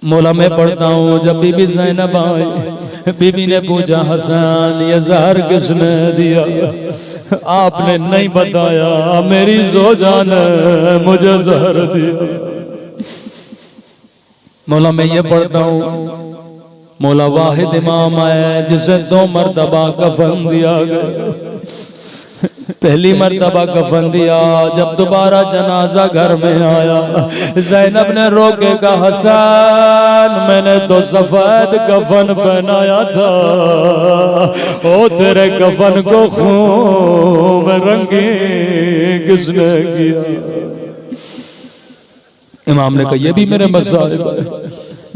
मौला मैं पढ़ता हूँ जब बीबी ज़ैनब आई, बीबी ने पूछा हसन ये जहर किसने दिया? आपने नहीं बताया, मेरी जोजा ने मुझे जहर दिया। मौला मैं ये पढ़ता हूँ मौला वाहिद इमाम है जिसे 2 मर्तबा कफन दिया गया। पहली मर्तबा कफन दिया, जब दोबारा जनाजा घर में आया ज़ैनब ने रोके का हसन मैंने तो सफेद कफन पहनाया था, ओ तेरे कफन को खून में रंगी किसने किया? इमाम ने कहा ये भी मेरे मसाइब है।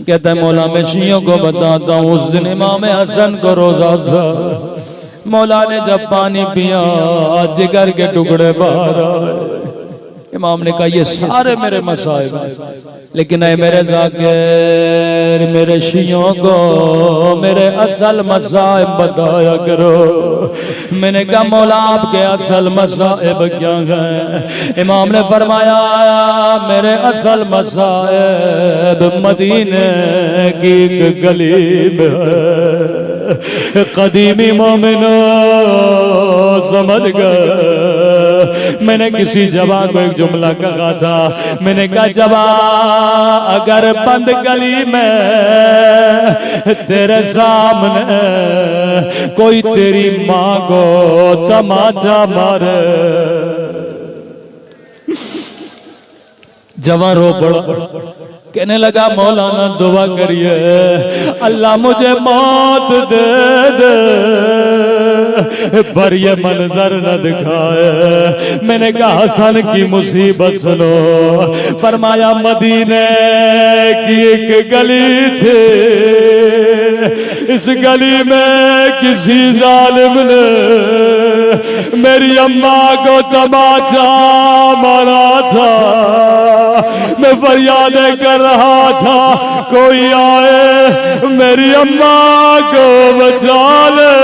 कहता है मौला मैं शियों को बताता हूँ उस दिन इमाम हसन को रोजा था। मौला ने जब पानी पिया जिगर के टुकड़े बाहर आए। इमाम ने कहा ये सारे मेरे मसाइब हैं, लेकिन ऐ मेरे जाकिर मेरे शियों को मेरे असल मसाइब बताया करो। मैंने कहा मौला आपके असल मसाइब क्या हैं? इमाम ने फरमाया मेरे असल मसाइब मदीने की एक गली में है। कदीमी मोमिनो समझ गए। मैंने किसी जवान को एक जुमला कहा था, मैंने कहा जवा अगर बंद गली में तेरे सामने कोई तेरी माँ को तमाचा मारे, जवा रो पड़ा, कहने लगा मौलाना दुआ करिए अल्लाह मुझे मौत दे दे पर ये मंजर न दिखाए। मैंने कहा हसन की मुसीबत सुनो। फरमाया मदीने की एक गली थी, इस गली में किसी जालिम ने मेरी अम्मा को तमाचा मारा था। मैं फरियादें कर रहा था कोई आए मेरी अम्मा को बचा ले।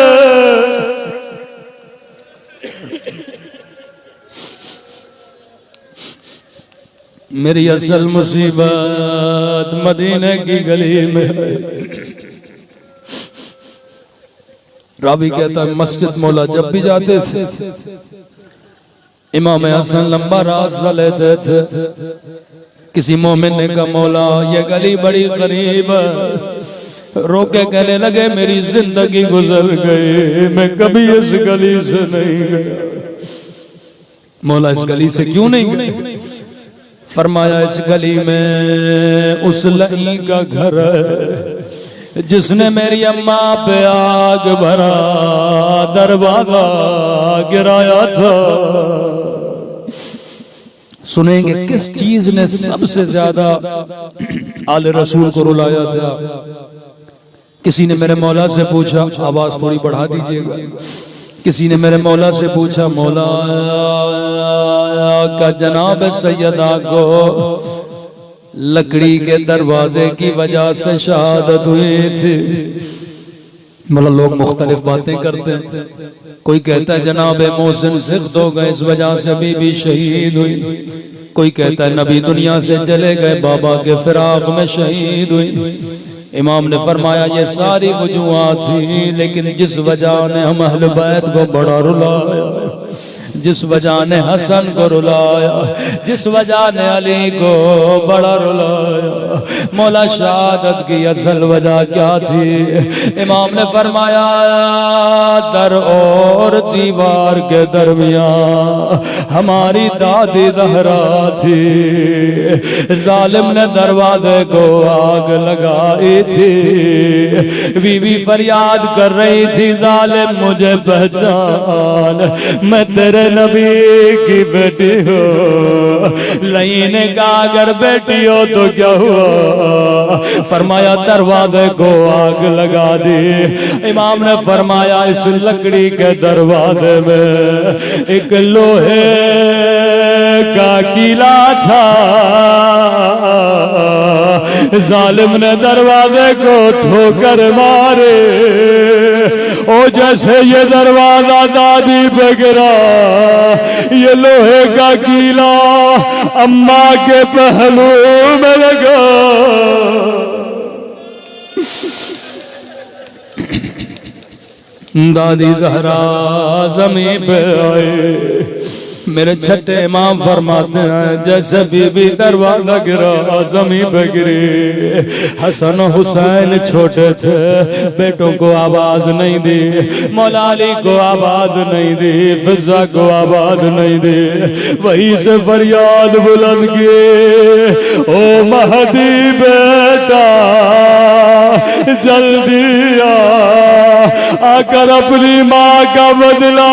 मेरी असल मुसीबत मदीने की गली में है। रावी कहता है मस्जिद मौला जब भी जाते थे इमाम हसन लंबा रास्ता लेते थे। किसी मोमिन ने कहा मौला ये गली बड़ी करीब है। रोके कहने लगे मेरी जिंदगी गुजर गई, मैं कभी इस गली से नहीं गया। मौला इस गली से क्यों नहीं गए? फरमाया इस गली में उस लई का घर है जिसने मेरी अम्मा पे आग भरा दरवाजा गिराया था। सुनेंगे किस चीज ने सबसे ज्यादा आले रसूल को रुलाया था। किसी ने मेरे मौला से पूछा, आवाज थोड़ी बढ़ा दीजिएगा। किसी ने मेरे मौला से पूछा मौला का जनाब सैयदा को लकड़ी के दरवाजे की वजह से शहादत हुई थी। मतलब लोग मुख्तलिफ बातें करते हैं। कोई कहता है जनाब मोहसिन सिख्त हो गए इस वजह से बीबी शहीद हुई। कोई कहता है नबी दुनिया से चले गए बाबा के फिराक में शहीद हुई। इमाम ने फरमाया ये सारी वजूहात थी, लेकिन जिस वजह ने हम अहले बैत को बड़ा रुलाया, जिस वजह ने हसन को रुलाया, जिस वजह ने अली को बड़ा रुलाया, मौला शहादत की असल वजह क्या थी? इमाम ने फरमाया दर और दीवार के दरमियान हमारी दादी ज़हरा थी। जालिम ने दरवाजे को आग लगाई थी। बीवी फरियाद कर रही थी जालिम मुझे पहचान, मैं तेरे नबी की बेटी हो। लई ने कहा अगर बेटी हो तो क्या हुआ? फरमाया दरवाजे को आग लगा दी। इमाम ने फरमाया इस लकड़ी के दरवाजे में एक लोहे का किला था। जालिम ने दरवाजे को ठोकर मारे। ओ जैसे ये दरवाजा दादी पे गिरा, ये लोहे का कीला अम्मा के पहलू में लगा। दादी ज़हरा ज़मीन पे आए। मेरे छठे इमाम फरमाते हैं जैसे बीबी दरवाजा गिरा जमीन पे गिरी। हसन हुसैन छोटे थे, बेटों को आवाज नहीं दी, मौला अली को आवाज नहीं दी, फिजा को आवाज नहीं दी। वहीं से फरियाद बुलंद किए ओ महदी बेटा जल्दी आकर अपनी माँ का बदला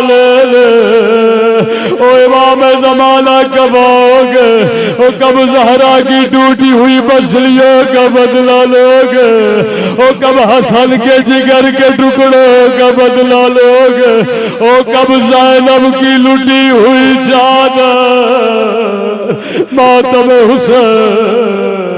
ले ले। ओ इमाम ज़माना कब आओगे? ओ कब ज़हरा की टूटी हुई मछलियों का बदला लोगे? ओ कब हसन के जिगर के टुकड़ों का बदला लोगे? ओ कब ज़ैनब की लुटी हुई चादर मातम हुसैन